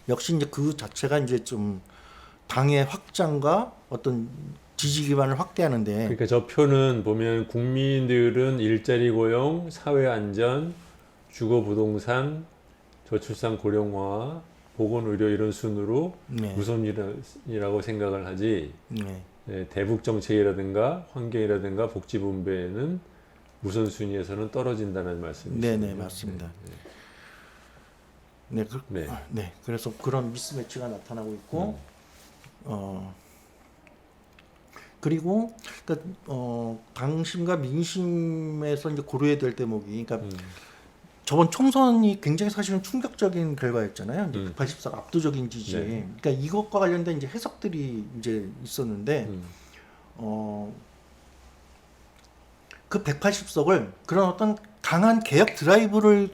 역시 이제 그 자체가 이제 좀 당의 확장과 어떤 지지 기반을 확대하는데, 그러니까 저 표는 보면 국민들은 일자리 고용, 사회 안전, 주거 부동산, 저출산 고령화, 보건 의료 이런 순으로 네. 우선이라고 생각을 하지, 네. 대북 정책이라든가 환경이라든가 복지 분배는 우선순위에서는 떨어진다는 말씀이시죠? 네네, 맞습니다. 네, 네. 네, 그래서 그런 미스매치가 나타나고 있고, 그리고 그러니까 당심과 민심에서 이제 고려해야 될 대목이, 그러니까 저번 총선이 굉장히 사실은 충격적인 결과였잖아요. 이제 184 압도적인 지지. 네. 그러니까 이것과 관련된 이제 해석들이 이제 있었는데, 그 180석을 그런 어떤 강한 개혁 드라이브를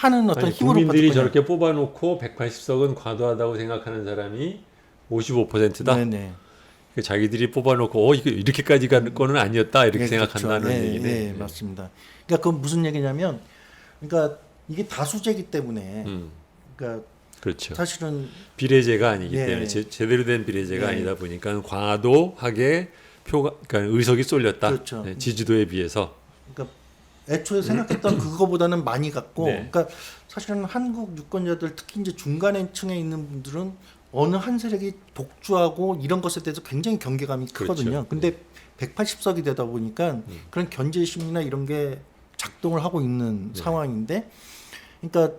하는 어떤 아니, 힘으로 국민들이 봤거든요. 저렇게 뽑아놓고 180석은 과도하다고 생각하는 사람이 55%다. 네네. 자기들이 뽑아놓고 이거 이렇게까지 갈 거는 아니었다 이렇게 네, 생각한다는 그렇죠. 네, 얘기네. 네, 맞습니다. 그러니까 그건 무슨 얘기냐면, 그러니까 이게 다수제이기 때문에, 그러니까 그렇죠. 사실은 비례제가 아니기 예. 때문에 제대로 된 비례제가 예. 아니다 보니까 과도하게 표가 그러니까 의석이 쏠렸다. 그렇죠. 네, 지지도에 비해서. 그러니까 애초에 생각했던 그거보다는 많이 갔고, 네. 그러니까 사실은 한국 유권자들 특히 이제 중간층에 있는 분들은 어느 한 세력이 독주하고 이런 것에 대해서 굉장히 경계감이 크거든요. 그렇죠. 근데 180석이 되다 보니까 그런 견제 심리나 이런 게 작동을 하고 있는 네. 상황인데, 그러니까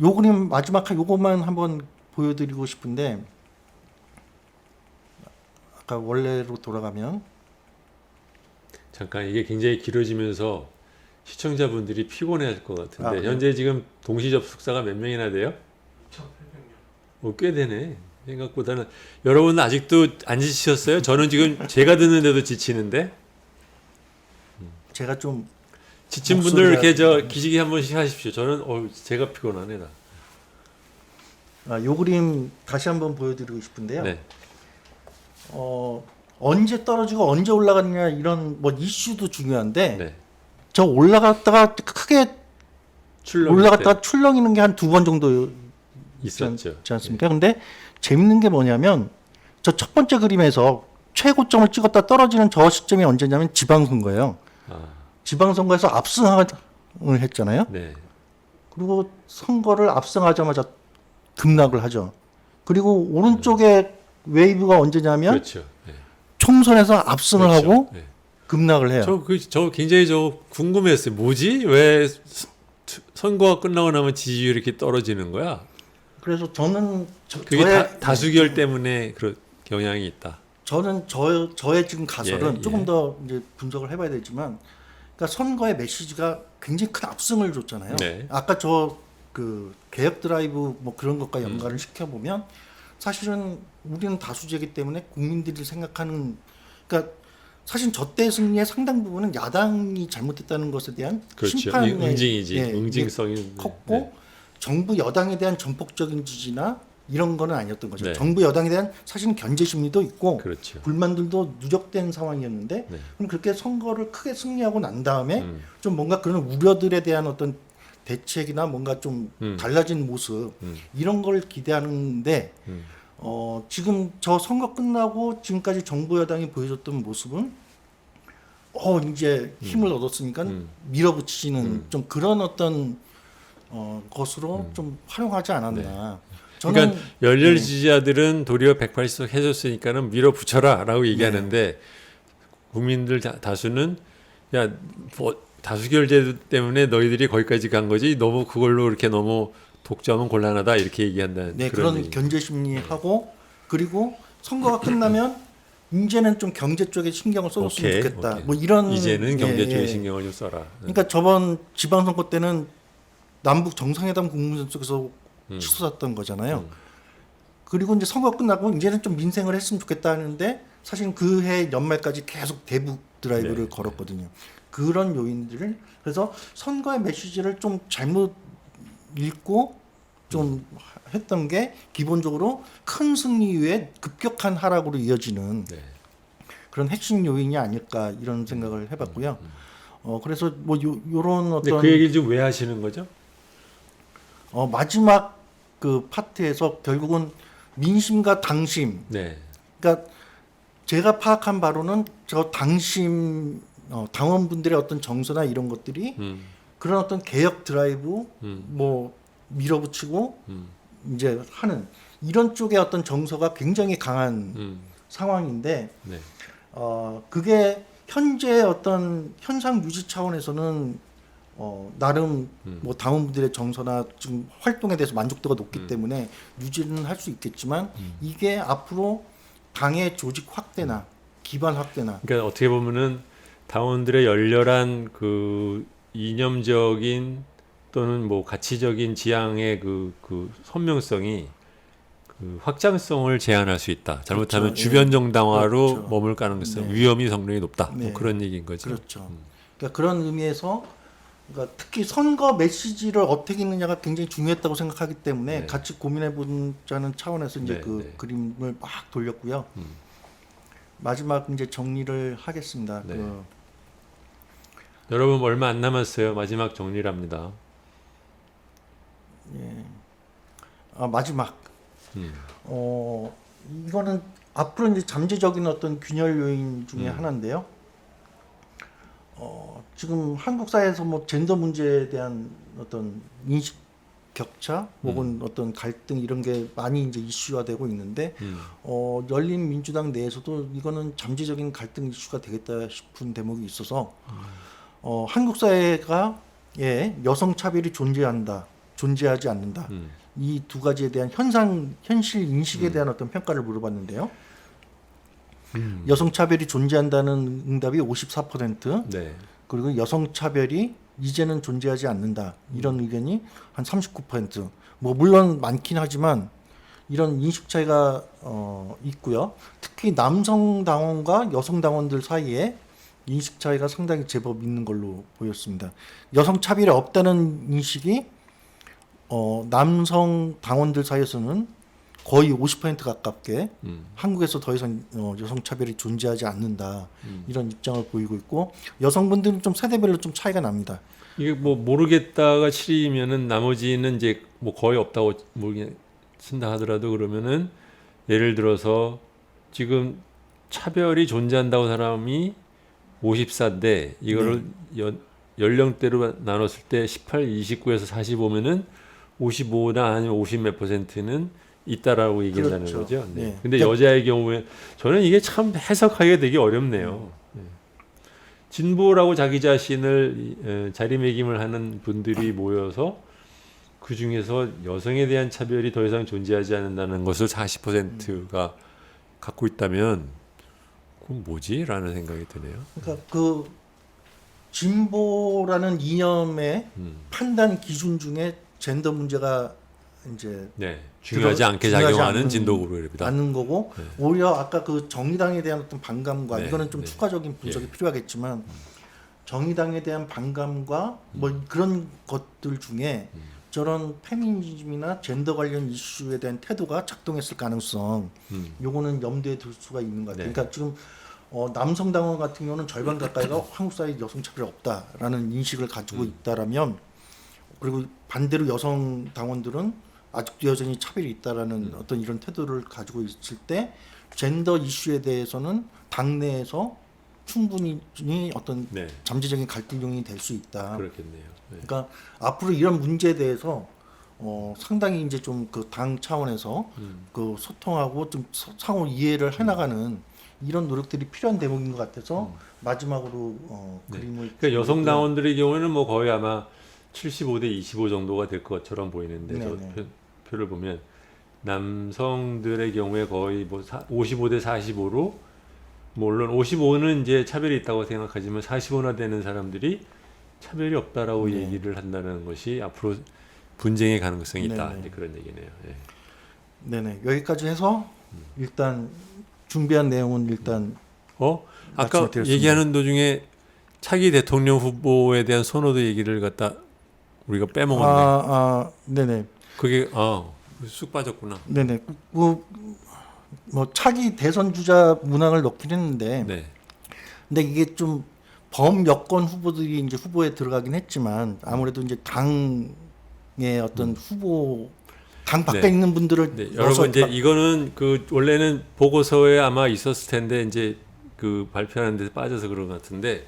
요 그림 마지막 요것만 한번 보여드리고 싶은데, 아까 원래로 돌아가면 잠깐 이게 굉장히 길어지면서 시청자분들이 피곤해할 것 같은데 아, 그래요? 현재 지금 동시 접속자가 몇 명이나 돼요? 2,800명. 꽤 되네. 생각보다는 여러분 아직도 안 지치셨어요? 저는 지금 제가 듣는데도 지치는데 제가 좀 지친 분들 이렇게 기지개 한 번씩 하십시오. 저는 제가 피곤하네 나. 요 그림 다시 한번 보여드리고 싶은데요. 네. 언제 떨어지고 언제 올라가느냐 이런 뭐 이슈도 중요한데, 네. 저 올라갔다가 크게 출렁일 올라갔다가 출렁이는 게 한 두 번 정도 있었죠. 있지 않습니까? 근데 재밌는 게 뭐냐면 저 첫 번째 그림에서 최고점을 찍었다 떨어지는 저 시점이 언제냐면 지방선거예요. 아, 지방선거에서 압승을 했잖아요. 네. 그리고 선거를 압승하자마자 급락을 하죠. 그리고 오른쪽에 웨이브가 언제냐면 그렇죠. 네. 총선에서 압승을 그렇죠. 하고 네. 급락을 해요. 저 굉장히 궁금했어요. 뭐지? 왜 선거가 끝나고 나면 지지율이 이렇게 떨어지는 거야? 그래서 저는 그게 다수결 때문에 그런 경향이 있다. 저는 저의 지금 가설은 예, 조금 예. 더 이제 분석을 해봐야 되지만, 그러니까 선거의 메시지가 굉장히 큰 압승을 줬잖아요. 네. 아까 저 그 개혁 드라이브 뭐 그런 것과 연관을 시켜보면 사실은 우리는 다수제이기 때문에 국민들이 생각하는, 그러니까 사실 저 때 승리의 상당 부분은 야당이 잘못했다는 것에 대한 그렇죠. 심판의 응징이지. 예, 응징성이 컸고, 네. 정부 여당에 대한 전폭적인 지지나 이런 거는 아니었던 거죠. 네. 정부 여당에 대한 사실은 견제 심리도 있고 그렇죠. 불만들도 누적된 상황이었는데, 네. 그럼 그렇게 선거를 크게 승리하고 난 다음에 좀 뭔가 그런 우려들에 대한 어떤 대책이나 뭔가 좀 달라진 모습 이런 걸 기대하는데, 지금 저 선거 끝나고 지금까지 정부 여당이 보여줬던 모습은 이제 힘을 얻었으니까 밀어붙이는 좀 그런 어떤 것으로 좀 활용하지 않았나. 저는 그러니까 열렬 지지자들은 도리어 180석 해줬으니까는 밀어붙여라라고 얘기하는데 국민들 다수는 야 다수결제 때문에 너희들이 거기까지 간 거지 너무 그걸로 이렇게 너무 독점은 곤란하다 이렇게 얘기한다는 네, 그런 그런 견제 심리하고, 그리고 선거가 끝나면 이제는 좀 경제 쪽에 신경을 써줬으면 오케이, 좋겠다. 오케이. 뭐 이런 이제는 경제 예, 쪽에 예. 신경을 좀 써라. 그러니까 저번 지방선거 때는 남북 정상회담 공문서 쪽에서 치솟았던 거잖아요. 그리고 이제 선거 끝나고 이제는 좀 민생을 했으면 좋겠다 하는데 사실 그 해 연말까지 계속 대북 드라이브를 네, 걸었거든요. 그런 요인들을 그래서 선거의 메시지를 좀 잘못 읽고 좀 했던 게 기본적으로 큰 승리 이후에 급격한 하락으로 이어지는 네. 그런 핵심 요인이 아닐까 이런 생각을 해봤고요. 그래서 뭐 요런 근데 어떤 그 얘기를 지금 왜 하시는 거죠? 마지막 그 파트에서 결국은 민심과 당심. 네. 그러니까 제가 파악한 바로는 저 당심 당원분들의 어떤 정서나 이런 것들이 그런 어떤 개혁 드라이브 뭐 밀어붙이고 이제 하는 이런 쪽의 어떤 정서가 굉장히 강한 상황인데 네. 그게 현재 어떤 현상 유지 차원에서는 나름 뭐 당원분들의 정서나 지금 활동에 대해서 만족도가 높기 때문에 유지는 할 수 있겠지만 이게 앞으로 당의 조직 확대나 기반 확대나 그러니까 어떻게 보면은 당원들의 열렬한 그 이념적인 또는 뭐 가치적인 지향의 그 선명성이 그 확장성을 제한할 수 있다. 잘못하면 그렇죠. 주변 예. 정당화로 그렇죠. 머물 가능성, 네. 위험이 성능이 높다. 네. 뭐 그런 얘기인 거죠. 그렇죠. 그러니까 그런 의미에서 그러니까 특히 선거 메시지를 어떻게 읽느냐가 굉장히 중요했다고 생각하기 때문에 네. 같이 고민해 보자는 차원에서 이제 네, 그 네. 그림을 막 돌렸고요. 마지막 이제 정리를 하겠습니다. 네. 여러분 얼마 안 남았어요. 마지막 정리를 합니다. 마지막 음. 이거는 앞으로 이제 잠재적인 어떤 균열 요인 중에 하나인데요. 지금 한국 사회에서 뭐 젠더 문제에 대한 어떤 인식 격차 혹은 어떤 갈등 이런 게 많이 이제 이슈화되고 있는데 열린민주당 내에서도 이거는 잠재적인 갈등 이슈가 되겠다 싶은 대목이 있어서 한국 사회가 여성 차별이 존재하지 않는다. 이 두 가지에 대한 현실 인식에 대한 어떤 평가를 물어봤는데요. 여성 차별이 존재한다는 응답이 54%, 네. 그리고 여성 차별이 이제는 존재하지 않는다. 이런 의견이 한 39%. 뭐 물론 많긴 하지만 이런 인식 차이가 있고요. 특히 남성 당원과 여성 당원들 사이에 인식 차이가 상당히 제법 있는 걸로 보였습니다. 여성 차별이 없다는 인식이 남성 당원들 사이에서는 거의 50% 가깝게 한국에서 더 이상 여성 차별이 존재하지 않는다 이런 입장을 보이고 있고 여성분들은 좀 세대별로 좀 차이가 납니다. 이게 뭐 모르겠다가 7이면은 나머지는 이제 뭐 거의 없다고 모르겠다 하더라도 그러면은 예를 들어서 지금 차별이 존재한다고 사람이 54인데 이거를 연령대로 나눴을 때 18, 29에서 45면은 55나 아니면 50 몇 %는 있다라고 얘기한다는 그렇죠. 거죠. 네. 네. 근데 여자의 경우에 저는 이게 참 해석하기가 되게 어렵네요. 네. 진보라고 자기 자신을 자리매김을 하는 분들이 모여서 그 중에서 여성에 대한 차별이 더 이상 존재하지 않는다는 것을 40%가 갖고 있다면 그건 뭐지? 라는 생각이 드네요. 그러니까 그 진보라는 이념의 판단 기준 중에 젠더 문제가 이제 네, 중요하지 않게 작용하는 진도 그룹이다. 않는 거고 네. 오히려 아까 그 정의당에 대한 어떤 반감과 네, 이거는 좀 네. 추가적인 분석이 예. 필요하겠지만 정의당에 대한 반감과 뭐 그런 것들 중에 저런 페미니즘이나 젠더 관련 이슈에 대한 태도가 작동했을 가능성 요거는 염두에 둘 수가 있는 것 같아요. 네. 그러니까 지금 남성 당원 같은 경우는 절반 가까이가 한국 사회에 여성 차별이 없다라는 인식을 가지고 있다라면 그리고 반대로 여성 당원들은 아직도 여전히 차별이 있다라는 어떤 이런 태도를 가지고 있을 때 젠더 이슈에 대해서는 당내에서 충분히 어떤 네, 잠재적인 갈등 요인이 될 수 있다. 그렇겠네요. 네. 그러니까 앞으로 이런 문제에 대해서 상당히 이제 좀 그 당 차원에서 그 소통하고 좀 상호 이해를 해나가는 이런 노력들이 필요한 대목인 것 같아서 마지막으로 네. 그림을 그러니까 여성 당원들의 경우에는 뭐 거의 아마 75대 25 정도가 될 것처럼 보이는데 네네. 저 표를 보면 남성들의 경우에 거의 뭐 55대 45로 물론 55는 이제 차별이 있다고 생각하지만 45나 되는 사람들이 차별이 없다라고 네. 얘기를 한다는 것이 앞으로 분쟁의 가능성이 있다. 네네. 이제 그런 얘기네요. 예. 네네. 여기까지 해서 일단 준비한 내용은 일단 아까 말씀드렸습니다. 얘기하는 도중에 차기 대통령 후보에 대한 선호도 얘기를 갖다 우리가 빼먹었네. 네네. 그게 쑥 빠졌구나. 네네. 뭐 차기 대선 주자 문항을 넣긴 했는데, 네. 근데 이게 좀 범여권 후보들이 이제 후보에 들어가긴 했지만 아무래도 이제 당의 어떤 후보 당 밖에 네. 있는 분들을 네, 넣어서 여러분 이제 이거는 그 원래는 보고서에 아마 있었을 텐데 이제 그 발표하는 데서 빠져서 그런 것 같은데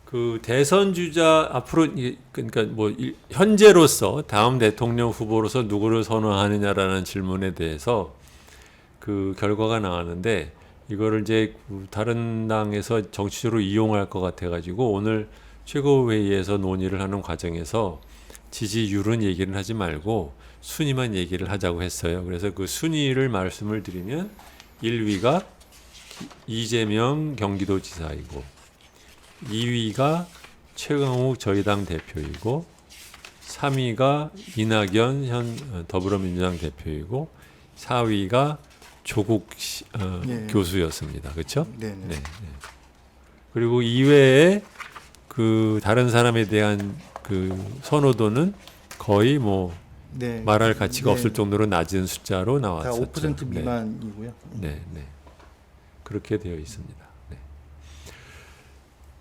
그 대선 주자 앞으로 그러니까 뭐 현재로서 다음 대통령 후보로서 누구를 선호하느냐라는 질문에 대해서 그 결과가 나왔는데 이거를 이제 다른 당에서 정치적으로 이용할 것 같아가지고 오늘 최고회의에서 논의를 하는 과정에서 지지율은 얘기를 하지 말고 순위만 얘기를 하자고 했어요. 그래서 그 순위를 말씀을 드리면 1위가 이재명 경기도지사이고 2위가 최강욱 저희 당 대표이고 3위가 이낙연 현 더불어민주당 대표이고 4위가 조국 네. 교수였습니다. 그렇죠? 네네. 네. 그리고 이외에 그 다른 사람에 대한 그 선호도는 거의 뭐 네. 말할 가치가 네. 없을 정도로 낮은 숫자로 다 나왔었죠. 5% 미만이고요. 네, 네. 그렇게 되어 있습니다. 네.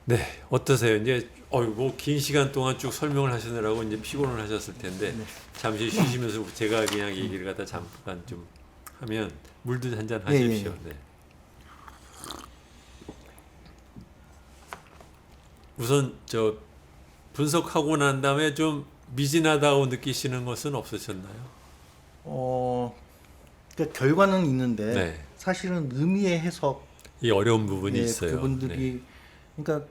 네, 어떠세요? 이제 뭐 긴 시간 동안 쭉 설명을 하시느라고 이제 피곤을 하셨을 텐데 네. 잠시 쉬시면서 제가 그냥 얘기를 갖다 잠깐 좀 하면 물도 한잔 예, 예, 하십시오. 예. 네. 우선 저 분석하고 난 다음에 좀 미진하다고 느끼시는 것은 없으셨나요? 그러니까 결과는 있는데 네. 사실은 의미의 해석 이 어려운 부분이 있어요. 그분들이 그러니까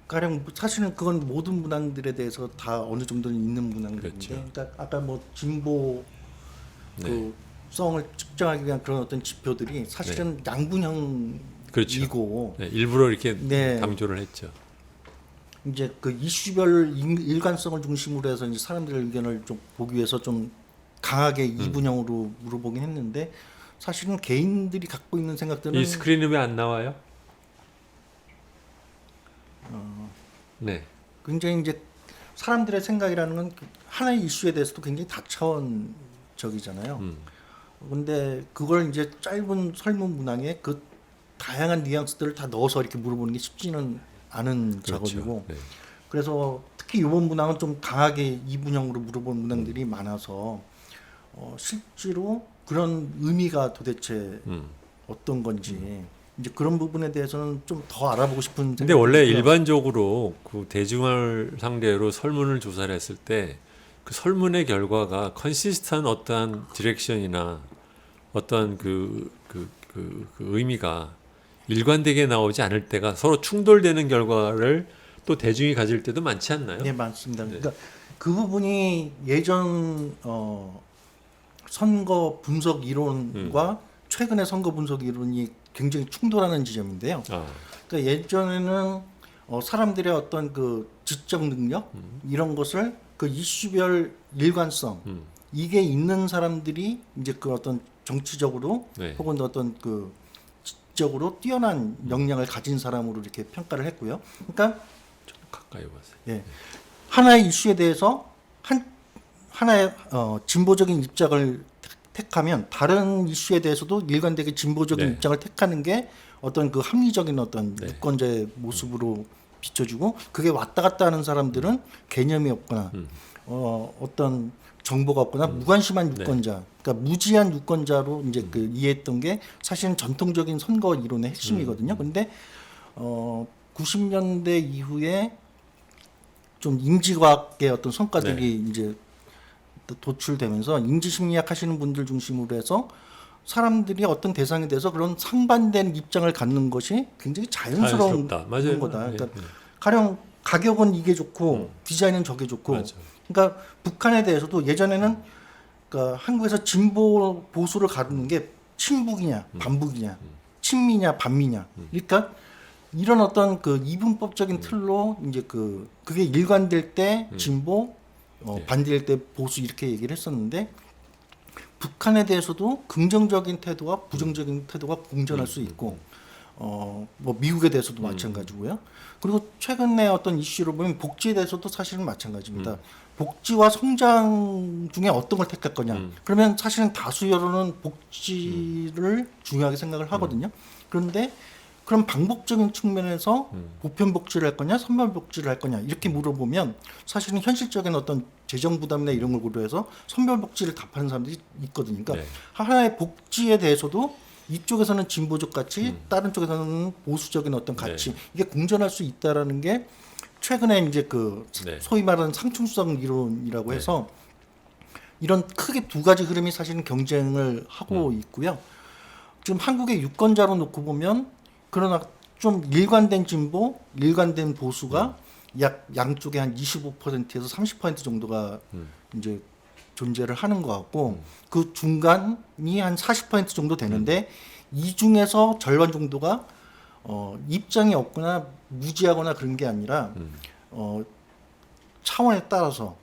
가령 사실은 그건 모든 문항들에 대해서 다 어느 정도는 있는 문항들인데, 그렇죠. 그러니까 아까 뭐 진보 네. 그 성을 측정하기 위한 그런 어떤 지표들이 사실은 양분형이고, 그렇죠. 네, 일부러 이렇게 네. 강조를 했죠. 이제 그 이슈별 일관성을 중심으로 해서 이제 사람들의 의견을 좀 보기 위해서 좀 강하게 이분형으로 물어보긴 했는데 사실은 개인들이 갖고 있는 생각들은 이 스크린은 왜 안 나와요? 네. 굉장히 이제 사람들의 생각이라는 건 하나의 이슈에 대해서도 굉장히 다차원적이잖아요. 근데 그걸 이제 짧은 설문 문항에 그 다양한 뉘앙스들을 다 넣어서 이렇게 물어보는 게 쉽지는 않은 그렇죠. 작업이고, 네. 그래서 특히 이번 문항은 좀 강하게 이분형으로 물어본 문항들이 많아서 실제로 그런 의미가 도대체 어떤 건지 이제 그런 부분에 대해서는 좀 더 알아보고 싶은. 근데 원래 생각이 들고요. 일반적으로 그 대중을 상대로 설문을 조사를 했을 때 그 설문의 결과가 컨시스트한 어떠한 디렉션이나 어떤 그 의미가 일관되게 나오지 않을 때가 서로 충돌되는 결과를 또 대중이 가질 때도 많지 않나요? 네, 많습니다. 네. 그러니까 그 부분이 예전 선거 분석 이론과 최근의 선거 분석 이론이 굉장히 충돌하는 지점인데요. 그러니까 예전에는 사람들의 어떤 그 지적 능력 이런 것을 그 이슈별 일관성 이게 있는 사람들이 이제 그 어떤 정치적으로 네. 혹은 어떤 그 지적으로 뛰어난 역량을 가진 사람으로 이렇게 평가를 했고요. 그러니까 가까이 보세요. 예. 하나의 이슈에 대해서 하나의 진보적인 입장을 택하면 다른 이슈에 대해서도 일관되게 진보적인 네. 입장을 택하는 게 어떤 그 합리적인 어떤 네. 유권자의 모습으로 비춰주고, 그게 왔다 갔다 하는 사람들은 개념이 없거나 어떤 정보가 없거나 무관심한 유권자, 그러니까 무지한 유권자로 이제 그 이해했던 게 사실은 전통적인 선거 이론의 핵심이거든요. 근데 90년대 이후에 좀 인지과학의 어떤 성과들이 이제 도출되면서 인지심리학 하시는 분들 중심으로 해서 사람들이 어떤 대상에 대해서 그런 상반된 입장을 갖는 것이 굉장히 자연스러운 자연스럽다. 맞아요. 거다. 그러니까 예, 예. 가령 가격은 이게 좋고 디자인은 저게 좋고, 맞아. 그러니까 북한에 대해서도 예전에는 그러니까 한국에서 진보 보수를 가르는 게 친북이냐 반북이냐 친미냐 반미냐 그러니까 이런 어떤 그 이분법적인 틀로 이제 그게 일관될 때 진보 네. 반대일 때 보수 이렇게 얘기를 했었는데 북한에 대해서도 긍정적인 태도와 부정적인 태도가 공존할 수 있고 뭐 미국에 대해서도 마찬가지고요. 그리고 최근에 어떤 이슈로 보면 복지에 대해서도 사실은 마찬가지입니다. 복지와 성장 중에 어떤 걸 택할 거냐. 그러면 사실은 다수 여론은 복지를 중요하게 생각을 하거든요. 그런데 그럼 방법적인 측면에서 보편 복지를 할 거냐, 선별 복지를 할 거냐 이렇게 물어보면 사실은 현실적인 어떤 재정 부담이나 이런 걸 고려해서 선별 복지를 답하는 사람들이 있거든요. 그러니까 네. 하나의 복지에 대해서도 이쪽에서는 진보적 가치, 다른 쪽에서는 보수적인 어떤 가치 이게 공존할 수 있다라는 게 최근에 이제 네. 소위 말하는 상충수적 이론이라고 네. 해서 이런 크게 두 가지 흐름이 사실은 경쟁을 하고 있고요. 지금 한국의 유권자로 놓고 보면 그러나 좀 일관된 진보, 일관된 보수가 약 양쪽에 한 25%에서 30% 정도가 이제 존재를 하는 것 같고 그 중간이 한 40% 정도 되는데 이 중에서 절반 정도가 입장이 없거나 무지하거나 그런 게 아니라 차원에 따라서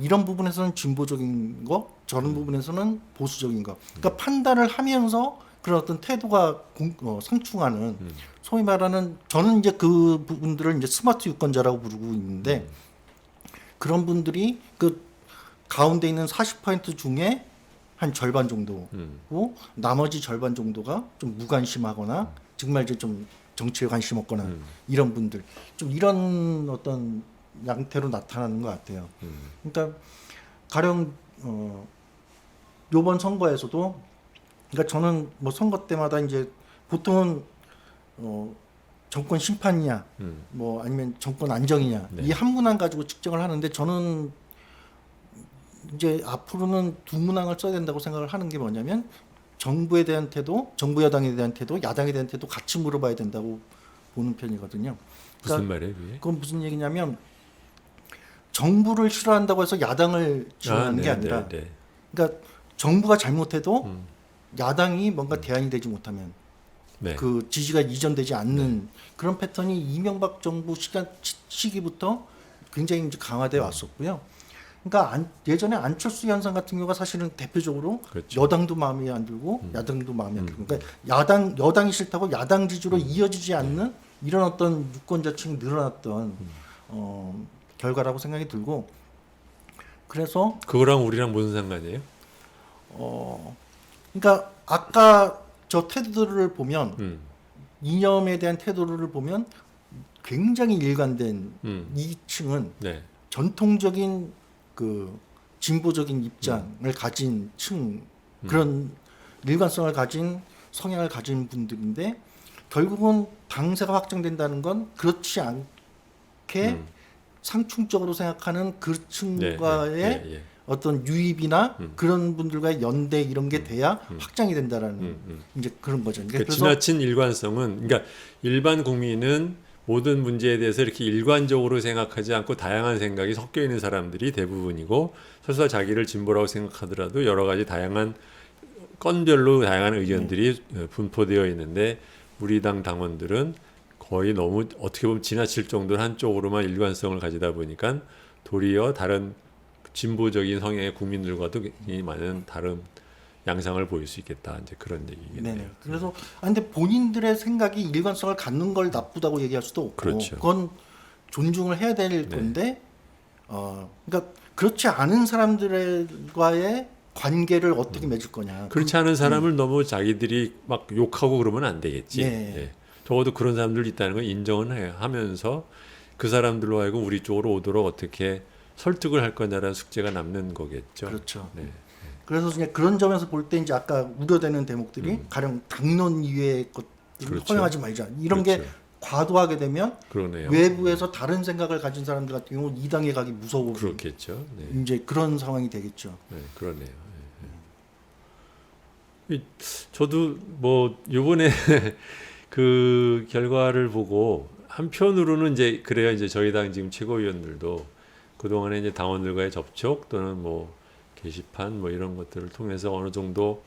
이런 부분에서는 진보적인 거, 저런 부분에서는 보수적인 거. 그러니까 판단을 하면서 그런 어떤 태도가 상충하는 소위 말하는 저는 이제 그 부분들을 이제 스마트 유권자라고 부르고 있는데 그런 분들이 그 가운데 있는 40% 중에 한 절반 정도고 나머지 절반 정도가 좀 무관심하거나 정말 이제 좀 정치에 관심 없거나 이런 분들 좀 이런 어떤 양태로 나타나는 것 같아요. 그러니까 가령 요번 선거에서도 그러니까 저는 뭐 선거 때마다 이제 보통은 정권 심판이냐, 뭐 아니면 정권 안정이냐 네. 이 한 문항 가지고 측정을 하는데 저는 이제 앞으로는 두 문항을 써야 된다고 생각을 하는 게 뭐냐면 정부에 대한 태도, 정부 여당에 대한 태도, 야당에 대한 태도 같이 물어봐야 된다고 보는 편이거든요. 그러니까 무슨 말이에요, 그게? 그건 무슨 얘기냐면 정부를 싫어한다고 해서 야당을 지원하는 게 아니라 네. 그러니까 정부가 잘못해도 야당이 뭔가 대안이 되지 못하면 네. 그 지지가 이전되지 않는 그런 패턴이 이명박 정부 시기부터 굉장히 이제 강화돼 왔었고요. 그러니까 예전에 안철수 현상 같은 경우가 사실은 대표적으로 그렇죠. 여당도 마음에 안 들고 야당도 마음에 안 들고 그러니까 여당이 싫다고 야당 지지로 이어지지 않는 이런 어떤 유권자층이 늘어났던 결과라고 생각이 들고 그래서 그거랑 우리랑 무슨 상관이에요? 그러니까 아까 저 태도를 보면 이념에 대한 태도를 보면 굉장히 일관된 이 층은 네. 전통적인 그 진보적인 입장을 가진 층 그런 일관성을 가진 성향을 가진 분들인데 결국은 당세가 확정된다는 건 그렇지 않게 상충적으로 생각하는 그 층과의 어떤 유입이나 그런 분들과의 연대 이런 게 돼야 확장이 된다라는 이제 그런 거죠. 그러니까 지나친 일관성은 그러니까 일반 국민은 모든 문제에 대해서 이렇게 일관적으로 생각하지 않고 다양한 생각이 섞여 있는 사람들이 대부분이고 설사 자기를 진보라고 생각하더라도 여러 가지 다양한 건별로 다양한 의견들이 분포되어 있는데 우리 당 당원들은 거의 너무 어떻게 보면 지나칠 정도로 한쪽으로만 일관성을 가지다 보니까 도리어 다른 진보적인 성향의 국민들과도 굉장히 많은 다른 양상을 보일 수 있겠다. 이제 그런 얘기겠네요. 네네. 그래서 근데 본인들의 생각이 일관성을 갖는 걸 나쁘다고 얘기할 수도 없고, 그렇죠. 그건 존중을 해야 될 건데, 그러니까 그렇지 않은 사람들과의 관계를 어떻게 맺을 거냐. 그렇지 않은 사람을 너무 자기들이 막 욕하고 그러면 안 되겠지. 예. 적어도 그런 사람들 있다는 걸 인정은 하면서 그 사람들로 하여금 우리 쪽으로 오도록 어떻게 설득을 할 거냐라는 숙제가 남는 거겠죠. 그렇죠. 네. 그래서 그냥 그런 점에서 볼 때 이제 아까 우려되는 대목들이 가령 당론 이외의 것들을 그렇죠. 허용하지 말자. 이런 게 그렇죠. 과도하게 되면 그러네요. 외부에서 다른 생각을 가진 사람들 같은 경우 이 당에 가기 무서워. 그렇겠죠. 네. 이제 그런 상황이 되겠죠. 네, 그러네요. 저도 뭐 이번에 그 결과를 보고 한편으로는 이제 그래야 이제 저희 당 지금 최고위원들도 그 동안에 이제 당원들과의 접촉 또는 뭐 게시판 뭐 이런 것들을 통해서 어느 정도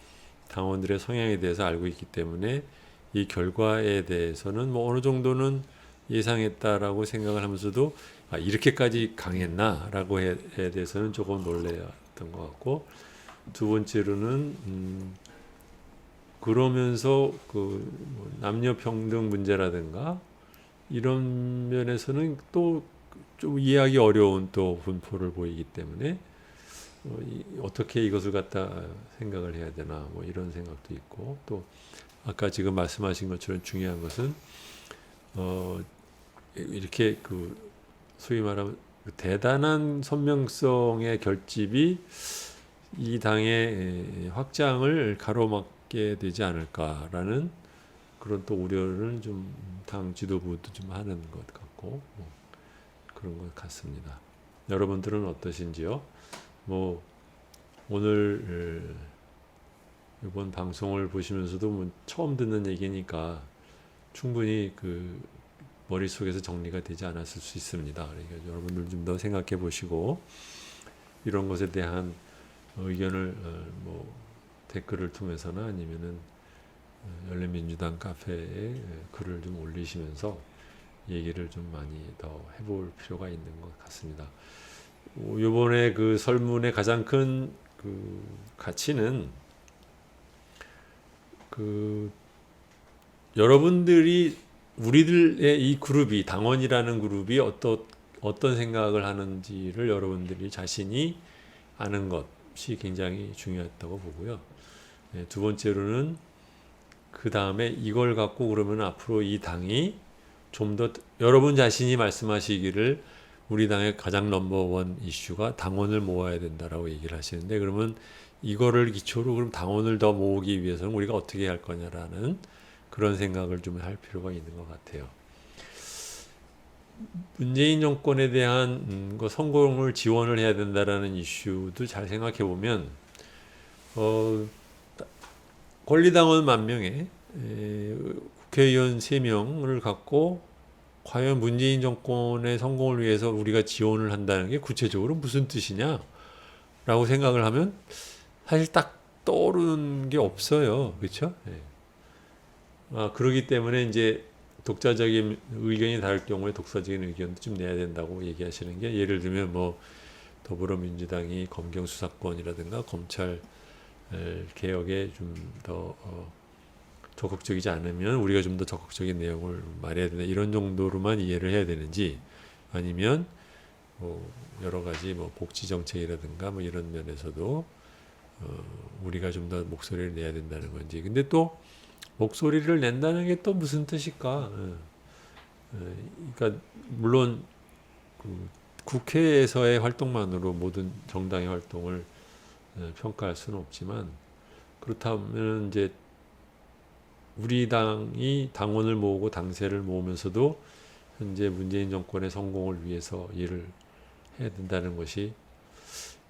당원들의 성향에 대해서 알고 있기 때문에 이 결과에 대해서는 뭐 어느 정도는 예상했다라고 생각을 하면서도 아, 이렇게까지 강했나라고 에 대해서는 조금 놀랐던 것 같고, 두 번째로는 그러면서 그뭐 남녀 평등 문제라든가 이런 면에서는 또 좀 이해하기 어려운 또 분포를 보이기 때문에 어떻게 이것을 갖다 생각을 해야 되나 뭐 이런 생각도 있고, 또 아까 지금 말씀하신 것처럼 중요한 것은 이렇게 그 소위 말하면 대단한 선명성의 결집이 이 당의 확장을 가로막게 되지 않을까라는 그런 또 우려를 좀 당 지도부도 좀 하는 것 같고 뭐 그런 것 같습니다. 여러분들은 어떠신지요? 뭐 오늘 이번 방송을 보시면서도 뭐 처음 듣는 얘기니까 충분히 그 머릿속에서 정리가 되지 않았을 수 있습니다. 그러니까 여러분들 좀 더 생각해 보시고 이런 것에 대한 의견을 뭐 댓글을 통해서나 아니면은 열린민주당 카페에 글을 좀 올리시면서 얘기를 좀 많이 더 해볼 필요가 있는 것 같습니다. 이번에 그 설문의 가장 큰 그 가치는 그 여러분들이 우리들의 이 그룹이 당원이라는 그룹이 어떤 생각을 하는지를 여러분들이 자신이 아는 것이 굉장히 중요했다고 보고요. 두 번째로는 그 다음에 이걸 갖고 그러면 앞으로 이 당이 좀 더 여러분 자신이 말씀하시기를 우리 당의 가장 넘버원 이슈가 당원을 모아야 된다라고 얘기를 하시는데, 그러면 이거를 기초로 그럼 당원을 더 모으기 위해서는 우리가 어떻게 할 거냐라는 그런 생각을 좀 할 필요가 있는 것 같아요. 문재인 정권에 대한 성공을 지원을 해야 된다라는 이슈도 잘 생각해 보면 권리당원 10,000명에 국회의원 3명을 갖고 과연 문재인 정권의 성공을 위해서 우리가 지원을 한다는 게 구체적으로 무슨 뜻이냐라고 생각을 하면 사실 딱 떠오르는 게 없어요. 그렇죠? 그렇기 때문에 이제 독자적인 의견이 다를 경우에 독자적인 의견도 좀 내야 된다고 얘기하시는 게, 예를 들면 뭐 더불어민주당이 검경 수사권이라든가 검찰 개혁에 좀 더 적극적이지 않으면 우리가 좀 더 적극적인 내용을 말해야 된다, 이런 정도로만 이해를 해야 되는지, 아니면 뭐 여러 가지 뭐 복지 정책이라든가 뭐 이런 면에서도 우리가 좀 더 목소리를 내야 된다는 건지. 근데 또 목소리를 낸다는 게 또 무슨 뜻일까? 그러니까 물론 그 국회에서의 활동만으로 모든 정당의 활동을 평가할 수는 없지만, 그렇다면 이제 우리 당이 당원을 모으고 당세를 모으면서도 현재 문재인 정권의 성공을 위해서 일을 해야 된다는 것이,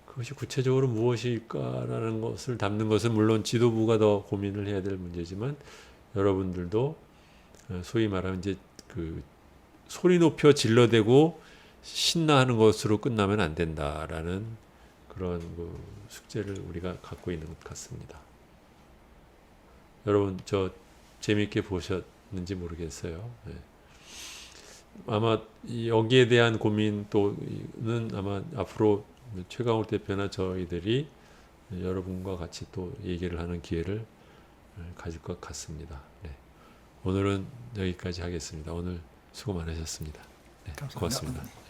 그것이 구체적으로 무엇일까라는 것을 담는 것은 물론 지도부가 더 고민을 해야 될 문제지만, 여러분들도 소위 말하면 이제 그 소리 높여 질러대고 신나하는 것으로 끝나면 안 된다라는 그런 그 숙제를 우리가 갖고 있는 것 같습니다. 여러분 저 재미있게 보셨는지 모르겠어요. 아마 여기에 대한 고민 또는 아마 앞으로 최강욱 대표나 저희들이 여러분과 같이 또 얘기를 하는 기회를 가질 것 같습니다. 오늘은 여기까지 하겠습니다. 오늘 수고 많으셨습니다. 감사합니다. 고맙습니다.